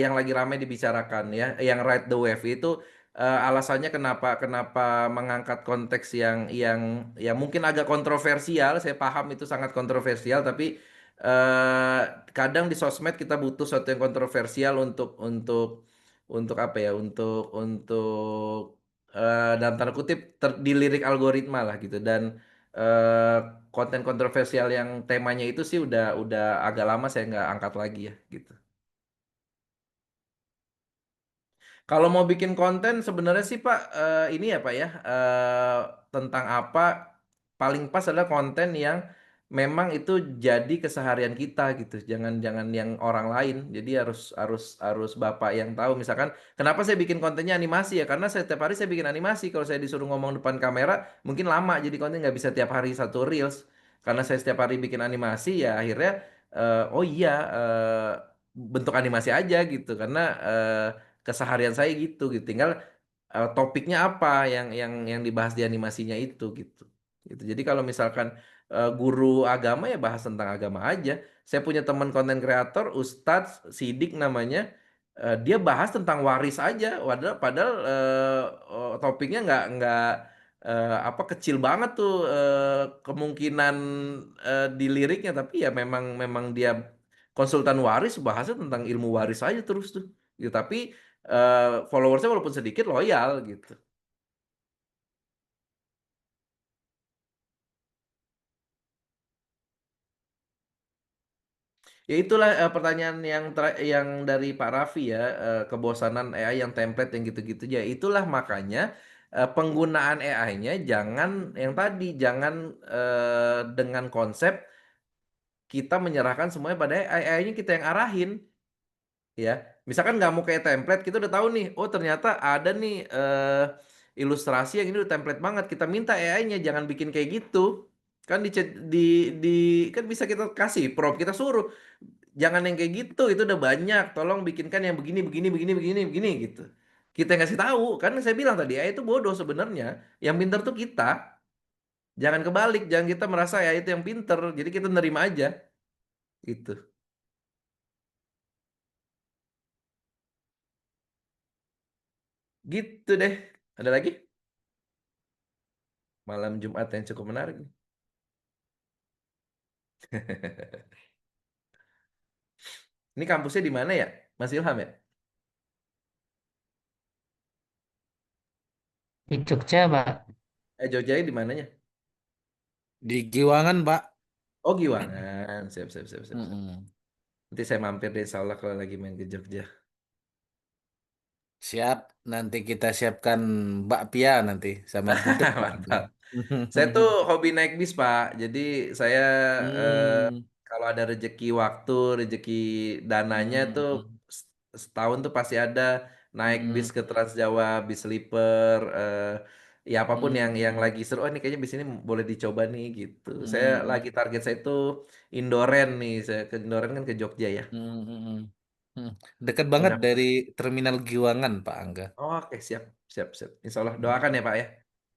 yang lagi ramai dibicarakan ya, yang ride the wave itu alasannya kenapa kenapa mengangkat konteks yang mungkin agak kontroversial. Saya paham itu sangat kontroversial, tapi eh, kadang di sosmed kita butuh sesuatu yang kontroversial untuk apa ya, untuk dalam tanda kutip dilirik algoritma lah gitu dan eh, konten kontroversial yang temanya itu sih udah agak lama saya nggak angkat lagi ya gitu. Kalau mau bikin konten sebenarnya sih Pak ini ya Pak ya tentang apa paling pas adalah konten yang memang itu jadi keseharian kita gitu. Jangan jangan yang orang lain. Jadi harus Bapak yang tahu. Misalkan kenapa saya bikin kontennya animasi ya? Karena setiap hari saya bikin animasi. Kalau saya disuruh ngomong depan kamera mungkin lama. Jadi konten nggak bisa tiap hari satu reels. Karena saya setiap hari bikin animasi ya akhirnya oh iya bentuk animasi aja gitu. Karena keseharian saya gitu. Tinggal topiknya apa yang dibahas di animasinya itu gitu. Gitu. Jadi kalau misalkan guru agama ya bahas tentang agama aja. Saya punya teman konten kreator, Ustadz Sidik namanya, dia bahas tentang waris aja. Padahal topiknya apa kecil banget tuh kemungkinan di liriknya, tapi ya memang memang dia konsultan waris bahasnya tentang ilmu waris aja terus tuh. Gitu. Tapi followersnya walaupun sedikit loyal gitu. Ya itulah pertanyaan yang dari Pak Raffi ya, kebosanan AI yang template yang gitu-gitu ya. Itulah makanya penggunaan AI-nya jangan yang tadi, jangan dengan konsep kita menyerahkan semuanya pada AI, AI-nya kita yang arahin ya. Misalkan nggak mau kayak template, kita udah tahu nih, oh ternyata ada nih ilustrasi yang ini udah template banget. Kita minta AI-nya jangan bikin kayak gitu. Kan di kan bisa kita kasih prompt, kita suruh jangan yang kayak gitu, itu udah banyak. Tolong bikinkan yang begini, begini, begini, begini, begini gitu. Kita yang kasih tahu, kan saya bilang tadi, AI itu bodoh sebenarnya. Yang pintar tuh kita. Jangan kebalik, jangan kita merasa AI itu yang pintar. Jadi kita nerima aja, gitu. Gitu deh. Ada lagi? Malam Jumat yang cukup menarik. Ini kampusnya di mana ya, Mas Ilham ya? Di Jogja, Pak. Jogja di mananya? Di Giwangan, Pak. Oh, Giwangan. Siap, siap, siap, siap. Mm-mm. Nanti saya mampir deh, insya Allah kalau lagi main ke Jogja. Siap, nanti kita siapkan bakpia nanti sama gudeg, Pak. Mantap. Saya tuh hobi naik bis, Pak. Jadi saya kalau ada rezeki waktu, rezeki dananya tuh setahun tuh pasti ada naik bis ke Trans Jawa, bis sleeper, ya apapun yang lagi seru. Oh ini kayaknya bis ini boleh dicoba nih gitu. Saya lagi target saya itu Indoren nih. Saya ke Indoren kan ke Jogja ya. Dekat banget Mudah- dari Terminal Giwangan, Pak Angga. Oh, oke, siap, siap, siap. Insya Allah doakan ya Pak ya,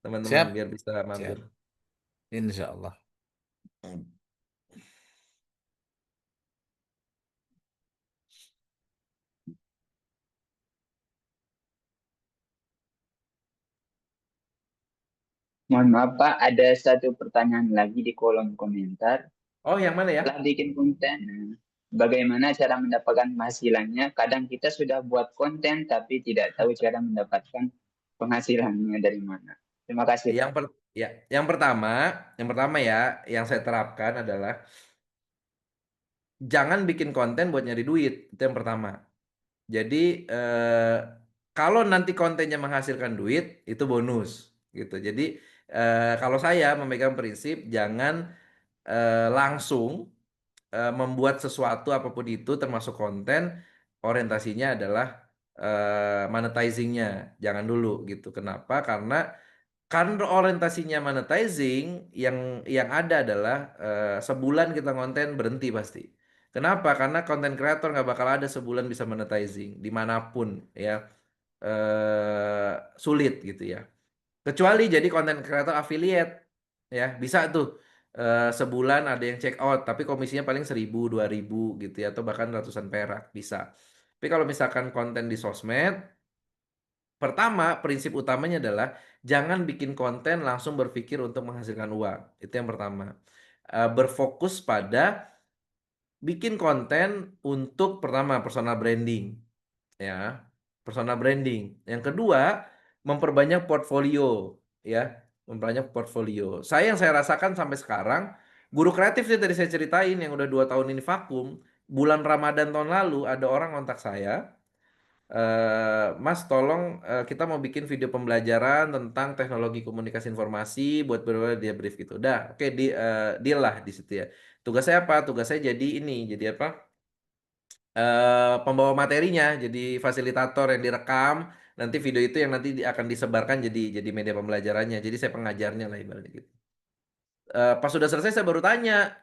teman-teman Siap. biar bisa mampir. Siap. Insya Allah. Mohon maaf Pak, ada satu pertanyaan lagi di kolom komentar. Oh, yang mana ya? Setelah bikin konten, bagaimana cara mendapatkan penghasilannya? Kadang kita sudah buat konten tapi tidak tahu cara mendapatkan penghasilannya dari mana. Terima kasih. Yang pertama ya, yang saya terapkan adalah jangan bikin konten buat nyari duit. Itu yang pertama. Jadi kalau nanti kontennya menghasilkan duit itu bonus gitu. Jadi kalau saya memegang prinsip jangan langsung membuat sesuatu apapun itu termasuk konten orientasinya adalah monetizingnya. Jangan dulu gitu. Kenapa? Karena orientasinya monetizing yang ada adalah sebulan kita konten berhenti pasti. Kenapa? Karena konten kreator nggak bakal ada sebulan bisa monetizing dimanapun ya, sulit gitu ya. Kecuali jadi konten kreator affiliate ya, bisa tuh sebulan ada yang check out tapi komisinya paling 1.000 2.000 gitu ya, atau bahkan ratusan perak bisa. Tapi kalau misalkan konten di sosmed, pertama prinsip utamanya adalah jangan bikin konten langsung berpikir untuk menghasilkan uang. Itu yang pertama. Berfokus pada bikin konten untuk pertama personal branding ya, personal branding. Yang kedua, memperbanyak portfolio ya, memperbanyak portfolio. Yang saya rasakan sampai sekarang, guru kreatif sih tadi saya ceritain yang udah 2 tahun ini vakum. Bulan Ramadan tahun lalu ada orang kontak saya, Mas tolong kita mau bikin video pembelajaran tentang teknologi komunikasi informasi buat dia brief gitu. Udah, oke, deal lah di situ ya. Tugas saya apa? Tugas saya jadi apa? Pembawa materinya, jadi fasilitator yang direkam. Nanti video itu yang nanti akan disebarkan jadi media pembelajarannya. Jadi saya pengajarnya lah ibaratnya gitu. Pas sudah selesai saya baru tanya,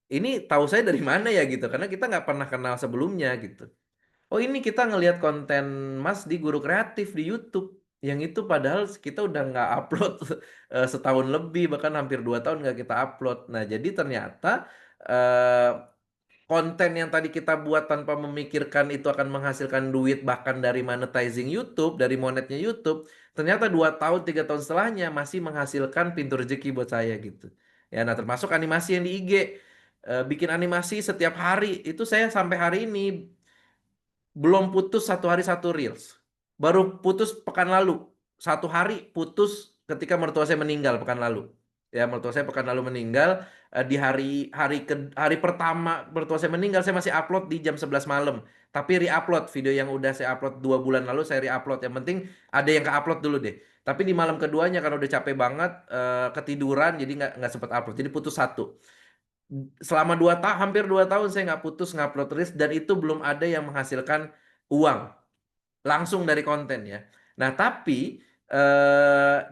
ini tahu saya dari mana ya gitu? Karena kita nggak pernah kenal sebelumnya gitu. Oh ini kita ngelihat konten Mas di Guru Kreatif di YouTube. yang itu padahal kita udah nggak upload setahun lebih, bahkan hampir 2 tahun nggak kita upload. Nah, jadi ternyata eh, konten yang tadi kita buat tanpa memikirkan itu akan menghasilkan duit, bahkan dari monetizing YouTube, dari monetnya YouTube, ternyata 2 tahun 3 tahun setelahnya masih menghasilkan pintu rezeki buat saya gitu. Ya, nah termasuk animasi yang di IG. Bikin animasi setiap hari itu saya sampai hari ini belum putus satu hari satu reels. Baru putus pekan lalu. Satu hari putus ketika mertua saya meninggal pekan lalu. Ya, mertua saya pekan lalu meninggal. Di hari pertama mertua saya meninggal, saya masih upload di jam 11 malam. Tapi re-upload video yang udah saya upload 2 bulan lalu, saya re-upload. Yang penting ada yang ke-upload dulu deh. Tapi di malam keduanya karena udah capek banget, ketiduran, jadi nggak sempat upload. Jadi putus satu. Selama hampir 2 tahun saya nggak putus ngupload reels, dan itu belum ada yang menghasilkan uang langsung dari konten ya. Nah, tapi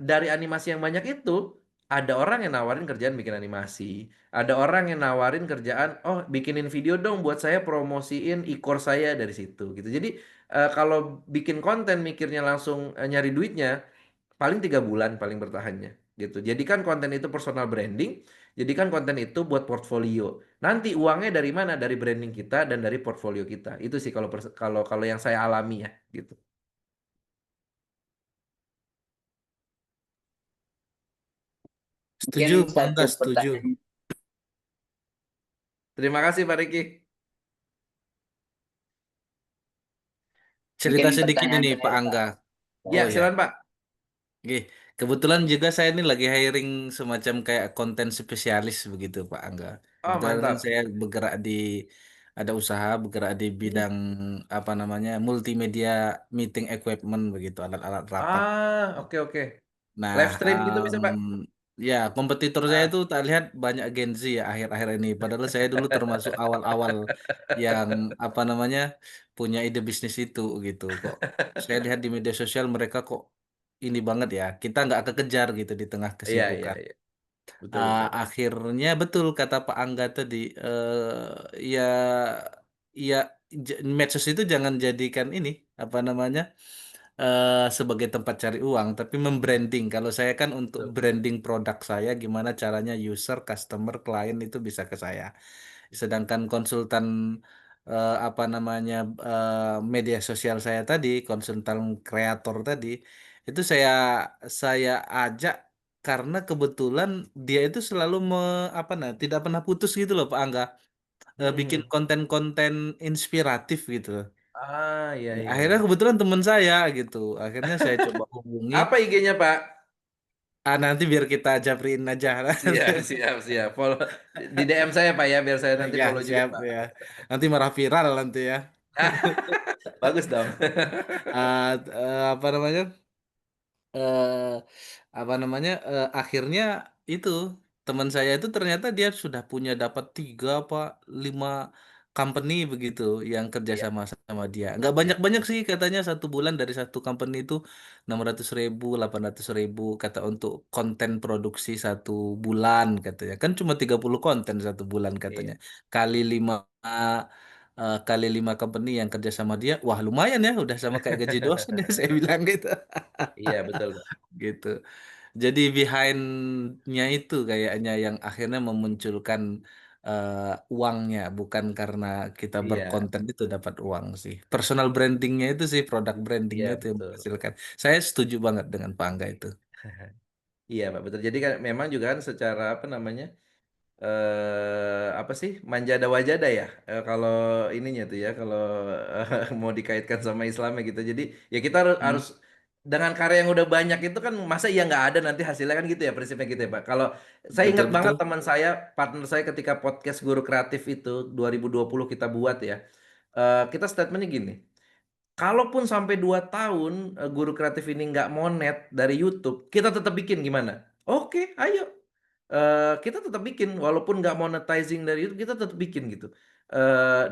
dari animasi yang banyak itu, ada orang yang nawarin kerjaan bikin animasi, ada orang yang nawarin kerjaan, oh bikinin video dong buat saya promosiin e-course saya dari situ gitu. Jadi kalau bikin konten mikirnya langsung nyari duitnya, paling 3 bulan paling bertahannya gitu. Jadikan konten itu personal branding, jadikan konten itu buat portfolio. Nanti uangnya dari mana? Dari branding kita dan dari portfolio kita. Itu sih kalau kalau yang saya alami ya gitu. Setuju, Mungkin Pak Angga, satu setuju. pertanyaan. Terima kasih Pak Riki. Cerita Mungkin sedikit pertanyaan ini, Pak terakhir, Pak. Angga. Ya, Oh ya, silakan Pak. oke. Kebetulan juga saya ini lagi hiring semacam kayak konten spesialis begitu, Pak Angga. Oh, Kebetulan kan mantap. saya ada usaha bergerak di bidang apa namanya multimedia meeting equipment begitu, alat-alat rapat. Oke oke. Nah, Live stream gitu bisa Pak? ya kompetitor saya Ah. itu tak lihat banyak Gen Z ya akhir-akhir ini. Padahal saya dulu termasuk awal-awal yang apa namanya punya ide bisnis itu gitu. Kok saya lihat di media sosial mereka kok ini banget ya. Kita nggak kekejar gitu di tengah Iya iya kesibukan. iya. Betul betul. Akhirnya betul kata Pak Angga tadi, ya ya medsos itu jangan jadikan ini apa namanya sebagai tempat cari uang, tapi membranding. Kalau saya kan untuk Betul. branding produk saya, gimana caranya user, customer, klien itu bisa ke saya. Sedangkan konsultan apa namanya media sosial saya tadi, konsultan kreator tadi, itu saya ajak karena kebetulan dia itu selalu apa nah, tidak pernah putus gitu loh Pak Angga. Bikin Mhm. konten-konten inspiratif gitu. Iya Ya, iya akhirnya iya. kebetulan teman saya gitu. Akhirnya saya coba hubungi. Apa IG-nya Pak? Nanti biar kita japriin aja. Siap siap siap. Follow di DM saya Pak ya, biar saya nanti Ya, follow juga siap Pak. ya. Nanti marah viral nanti ya. Bagus dong. Apa namanya? eh Akhirnya itu teman saya itu ternyata dia sudah punya dapat 3 apa 5 company begitu yang kerja Iya. sama dia. Nggak Iya. banyak-banyak sih katanya satu bulan dari satu company itu 600.000 800.000 kata untuk konten produksi satu bulan katanya. Kan cuma 30 konten satu bulan Iya. katanya. Kali 5 kali 5 company yang kerja sama dia, wah lumayan ya, udah sama kayak gaji dosen ya saya bilang gitu. Iya betul Pak. Gitu. Jadi behind-nya itu kayaknya yang akhirnya memunculkan uangnya, bukan karena kita Iya. berkonten itu dapat uang sih. Personal brandingnya itu sih, produk brandingnya Iya itu yang betul. menghasilkan. Saya setuju banget dengan Pak Angga itu. Iya Pak betul. Jadi kan memang juga kan secara apa namanya? Apa sih, manjada wajada ya, kalau ininya tuh ya, kalau mau dikaitkan sama Islamnya gitu. Jadi ya kita harus, Hmm, dengan karya yang udah banyak itu kan, masa iya nggak ada nanti hasilnya, kan gitu ya prinsipnya gitu ya Pak. Kalau saya ingat banget betul-betul. teman saya, partner saya ketika podcast Guru Kreatif itu 2020 kita buat ya, kita statementnya gini, kalaupun sampai 2 tahun Guru Kreatif ini nggak monet dari YouTube, kita tetap bikin gimana? Oke, ayo. Kita tetap bikin walaupun nggak monetizing dari YouTube, kita tetap bikin gitu.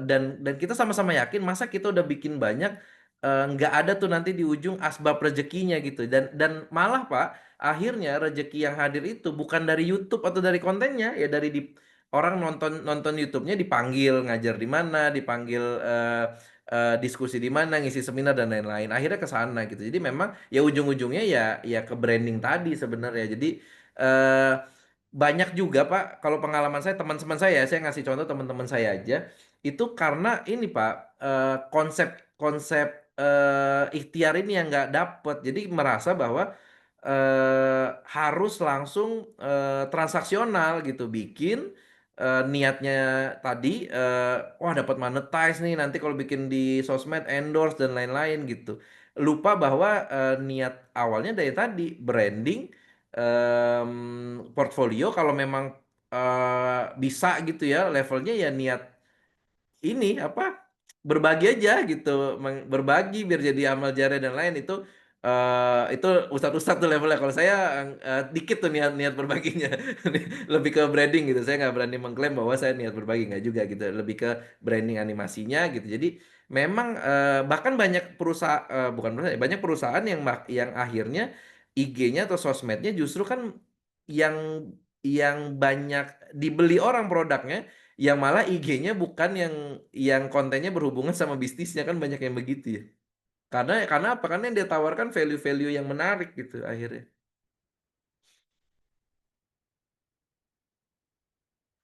Dan kita sama-sama yakin, masa kita udah bikin banyak, nggak ada tuh nanti di ujung asbab rezekinya gitu. Dan malah Pak, akhirnya rezeki yang hadir itu bukan dari YouTube atau dari kontennya, ya dari orang nonton nonton YouTube-nya, dipanggil ngajar di mana, dipanggil diskusi di mana, ngisi seminar dan lain-lain. Akhirnya ke sana gitu. Jadi memang ya ujung-ujungnya ya ke branding tadi sebenarnya. Jadi eh, banyak juga Pak, kalau pengalaman saya teman-teman saya ngasih contoh teman-teman saya aja itu karena ini Pak, konsep-konsep ikhtiar ini yang nggak dapet. Jadi merasa bahwa harus langsung transaksional gitu, bikin niatnya tadi wah dapat monetize nih nanti kalau bikin di sosmed endorse dan lain-lain gitu. Lupa bahwa niat awalnya dari tadi branding, portfolio kalau memang bisa gitu ya levelnya ya niat ini apa berbagi aja gitu, berbagi biar jadi amal jariah dan lain itu ustadz-ustadz tuh levelnya. Kalau saya dikit tuh niat berbaginya. Lebih ke branding gitu, saya nggak berani mengklaim bahwa saya niat berbagi, nggak juga gitu, lebih ke branding animasinya gitu. Jadi memang bahkan banyak perusahaan, bukan perusahaan, banyak perusahaan yang akhirnya IG-nya atau sosmednya justru kan yang banyak dibeli orang produknya, yang malah IG-nya bukan yang kontennya berhubungan sama bisnisnya, kan banyak yang begitu ya. Karena apa? Karena yang dia tawarkan value-value yang menarik gitu akhirnya.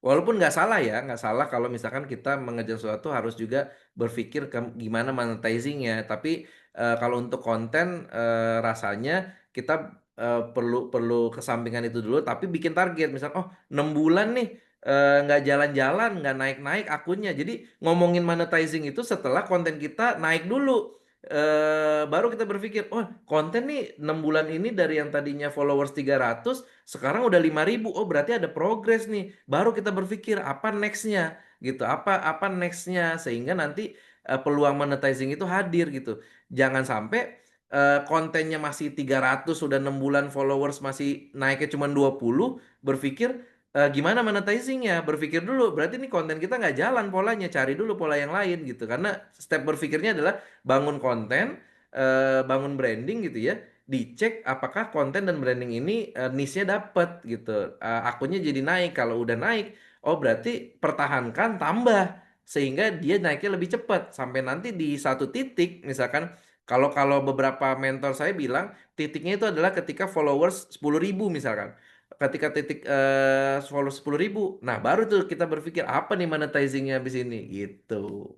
Walaupun nggak salah ya, nggak salah kalau misalkan kita mengejar sesuatu harus juga berpikir gimana monetizingnya. Tapi kalau untuk konten rasanya kita perlu perlu kesampingan itu dulu. Tapi bikin target, misal 6 bulan nih nggak jalan-jalan, nggak naik-naik akunnya. Jadi ngomongin monetizing itu setelah konten kita naik dulu. Baru kita berpikir, oh konten nih 6 bulan ini dari yang tadinya followers 300 sekarang udah 5.000. Oh berarti ada progres nih. Baru kita berpikir apa nextnya gitu, apa apa nextnya, sehingga nanti peluang monetizing itu hadir gitu. Jangan sampai kontennya masih 300, sudah 6 bulan followers masih naiknya cuma 20, berpikir gimana monetizingnya. Berpikir dulu, berarti ini konten kita nggak jalan polanya, cari dulu pola yang lain gitu. Karena step berpikirnya adalah bangun konten, bangun branding gitu ya, dicek apakah konten dan branding ini niche-nya dapet gitu. Akunnya jadi naik. Kalau udah naik, oh berarti pertahankan, tambah sehingga dia naiknya lebih cepat sampai nanti di satu titik. Misalkan kalau kalau beberapa mentor saya bilang titiknya itu adalah ketika followers 10.000 misalkan. Ketika titik followers 10.000, nah baru tuh kita berpikir apa nih monetizingnya habis ini gitu.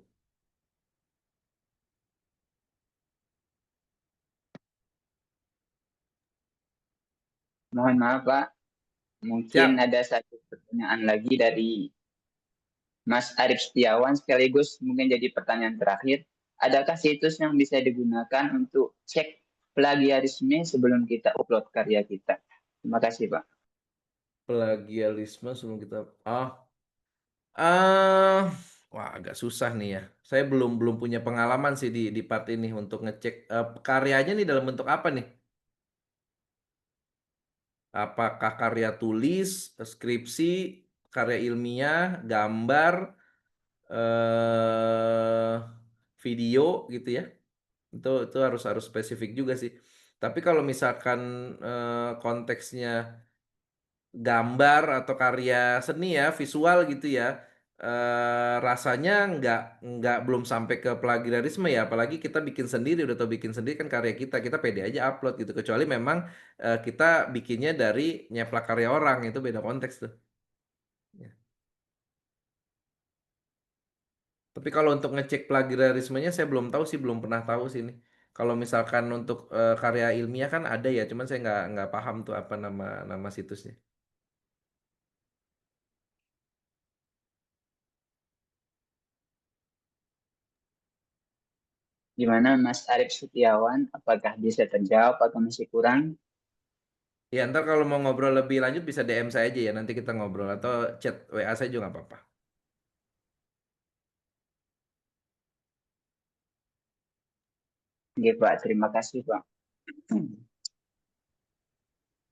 Mohon maaf Pak, mungkin Siap. ada satu pertanyaan lagi dari Mas Arif Setiawan, sekaligus mungkin jadi pertanyaan terakhir. Adakah situs yang bisa digunakan untuk cek plagiarisme sebelum kita upload karya kita? Terima kasih Pak. Plagiarisme sebelum kita eh wah agak susah nih ya. Saya belum belum punya pengalaman sih di part ini untuk ngecek karyanya nih dalam bentuk apa nih? Apakah karya tulis, skripsi, karya ilmiah, gambar, eh video gitu ya? Itu harus harus spesifik juga sih. Tapi kalau misalkan konteksnya gambar atau karya seni ya, visual gitu ya, rasanya nggak belum sampai ke plagiarisme ya. Apalagi kita bikin sendiri, udah tau bikin sendiri kan karya kita pede aja upload gitu. Kecuali memang kita bikinnya dari nyeplak karya orang, itu beda konteks tuh. Ya. Tapi kalau untuk ngecek plagiarismenya saya belum tahu sih, belum pernah tahu sih ini. Kalau misalkan untuk karya ilmiah kan ada ya, cuman saya nggak paham tuh apa nama nama situsnya. Gimana Mas Arif Setiawan? Apakah bisa terjawab atau masih kurang? Ya ntar kalau mau ngobrol lebih lanjut bisa DM saya aja ya, nanti kita ngobrol atau chat WA saya juga nggak apa-apa. Oke Pak, terima kasih Pak.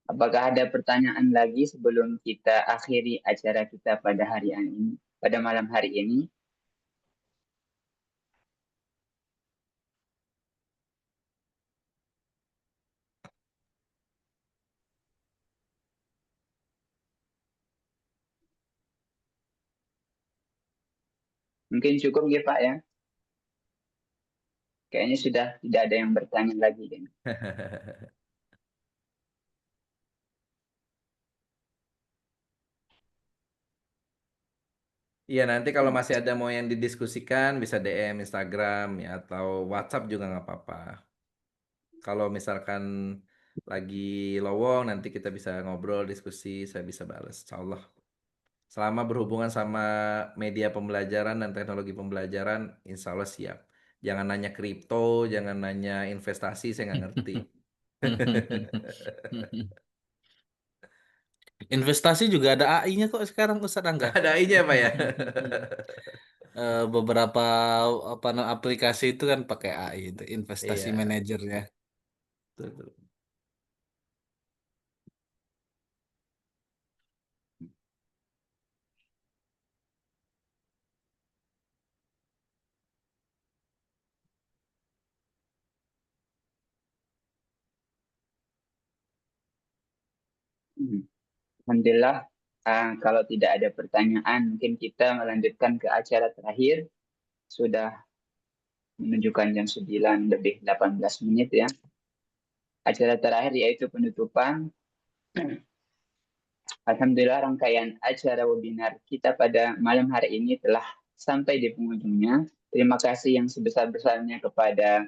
Apakah ada pertanyaan lagi sebelum kita akhiri acara kita pada hari ini, pada malam hari ini? Mungkin cukup ya Pak ya. Kayaknya sudah tidak ada yang bertanya lagi kan. Iya, nanti kalau masih ada mau yang didiskusikan bisa DM Instagram ya atau WhatsApp juga nggak apa-apa. Kalau misalkan lagi lowong nanti kita bisa ngobrol, diskusi, saya bisa balas. Insya Allah. Selama berhubungan sama media pembelajaran dan teknologi pembelajaran, insya Allah siap. Jangan nanya kripto, jangan nanya investasi, saya nggak ngerti. Investasi juga ada AI-nya kok sekarang Ustadz Angga. Ada AI-nya Pak ya? Beberapa aplikasi itu kan pakai AI itu investasi Iya. manajer ya. Betul. Alhamdulillah, kalau tidak ada pertanyaan, mungkin kita melanjutkan ke acara terakhir. Sudah menunjukkan jam 9 lebih 18 menit ya. Acara terakhir yaitu penutupan. Alhamdulillah rangkaian acara webinar kita pada malam hari ini telah sampai di penghujungnya. Terima kasih yang sebesar-besarnya kepada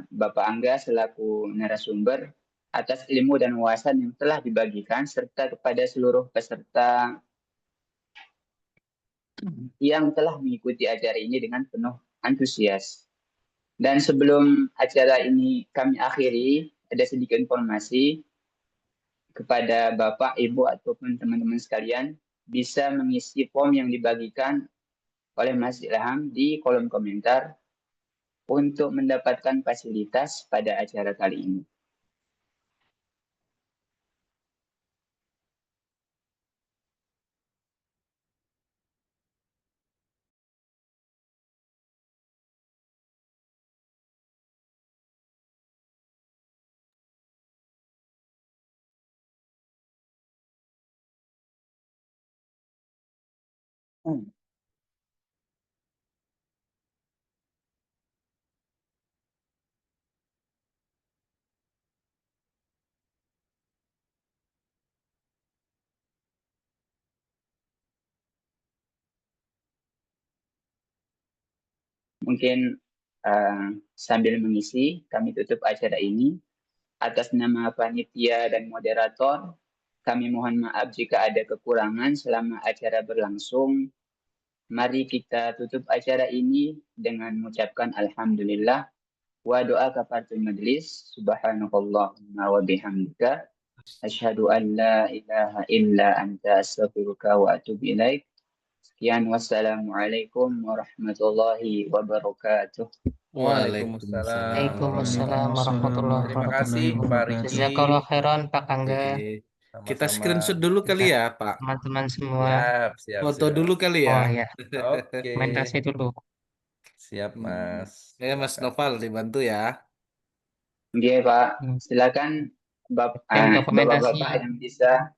Bapak Angga selaku narasumber atas ilmu dan wawasan yang telah dibagikan serta kepada seluruh peserta yang telah mengikuti acara ini dengan penuh antusias. Dan sebelum acara ini kami akhiri, ada sedikit informasi kepada Bapak, Ibu, ataupun teman-teman sekalian, bisa mengisi form yang dibagikan oleh Mas Ilham di kolom komentar untuk mendapatkan fasilitas pada acara kali ini. Mungkin sambil mengisi, kami tutup acara ini. Atas nama panitia dan moderator, kami mohon maaf jika ada kekurangan selama acara berlangsung. Mari kita tutup acara ini dengan mengucapkan Alhamdulillah wa doa kafaratul majlis. Subhanakallahumma wa bihamdika. Asyhadu an la ilaha illa anta astaghfiruka wa atubu ilaik. Sekian, wassalamualaikum warahmatullahi wabarakatuh. Waalaikumsalam warahmatullahi Terima kasih Pak Riki. Jazakallah khairan Pak Angga. Kita Sama-sama. screenshot dulu kali ya, Pak. Teman-teman semua. Siap. Foto dulu kali Oh ya. ya. Oke. Dokumentasi dulu. Siap Mas. Ya Mas Noval dibantu ya. Oke Pak, silakan Dokumentasi. Bapak-bapak yang bisa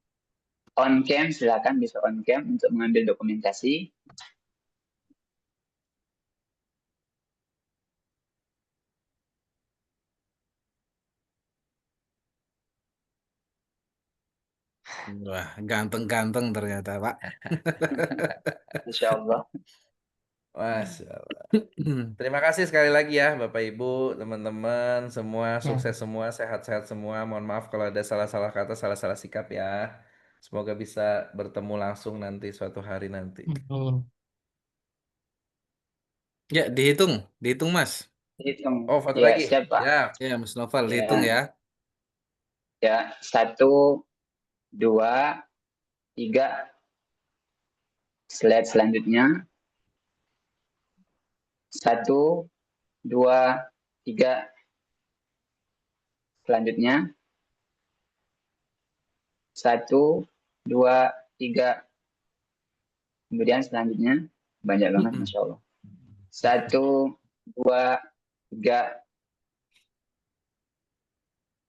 on cam, silakan bisa on cam untuk mengambil dokumentasi. Wah, ganteng-ganteng ternyata, Pak. Insya Allah. Masya Allah. Terima kasih sekali lagi ya Bapak Ibu, teman-teman, semua sukses semua, sehat-sehat semua. Mohon maaf kalau ada salah-salah kata, salah-salah sikap ya. Semoga bisa bertemu langsung nanti suatu hari nanti. Ya, dihitung Mas. Hitung. Oh, foto Ya, lagi. siap Pak. Ya, Mas Noval, Ya. dihitung ya. Ya, 1, 2, 3. Slide selanjutnya. 1, 2, 3. Selanjutnya. 1, 2, 3. Kemudian selanjutnya. Banyak banget, Masya Allah. 1, 2, 3.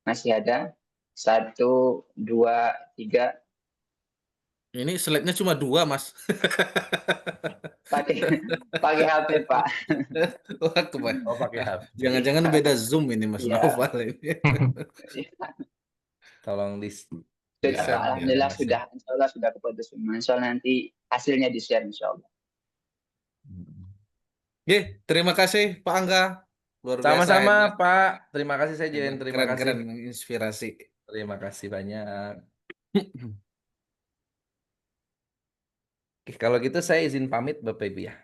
Masih ada. 1, 2, 3. Ini slide-nya cuma 2, Mas. Pakai HP, Pak. Wah, kebayang. Oh, pakai HP. Jangan-jangan beda Zoom ini, Mas Iya. Naufal ini. Tolong Sudah, Bisa, Pak. Alhamdulillah Mas. sudah. Insya Allah sudah kepada semua. Insya Allah nanti hasilnya di-share insya Allah. Oke, terima kasih Pak Angga. Luar biasa Sama-sama, hebat. Pak. Terima kasih Sejen. Terima kasih. Keren-keren, menginspirasi. Terima kasih banyak. Oke, kalau gitu saya izin pamit Bapak Ibu ya.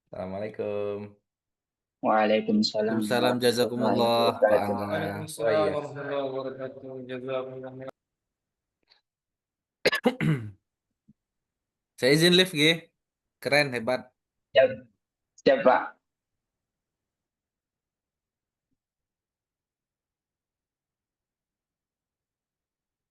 Assalamualaikum. Waalaikumsalam. Waalaikumsalam, jazakumullah, Pak Angga. Saya izin live, G. Keren, hebat. Siap, Pak.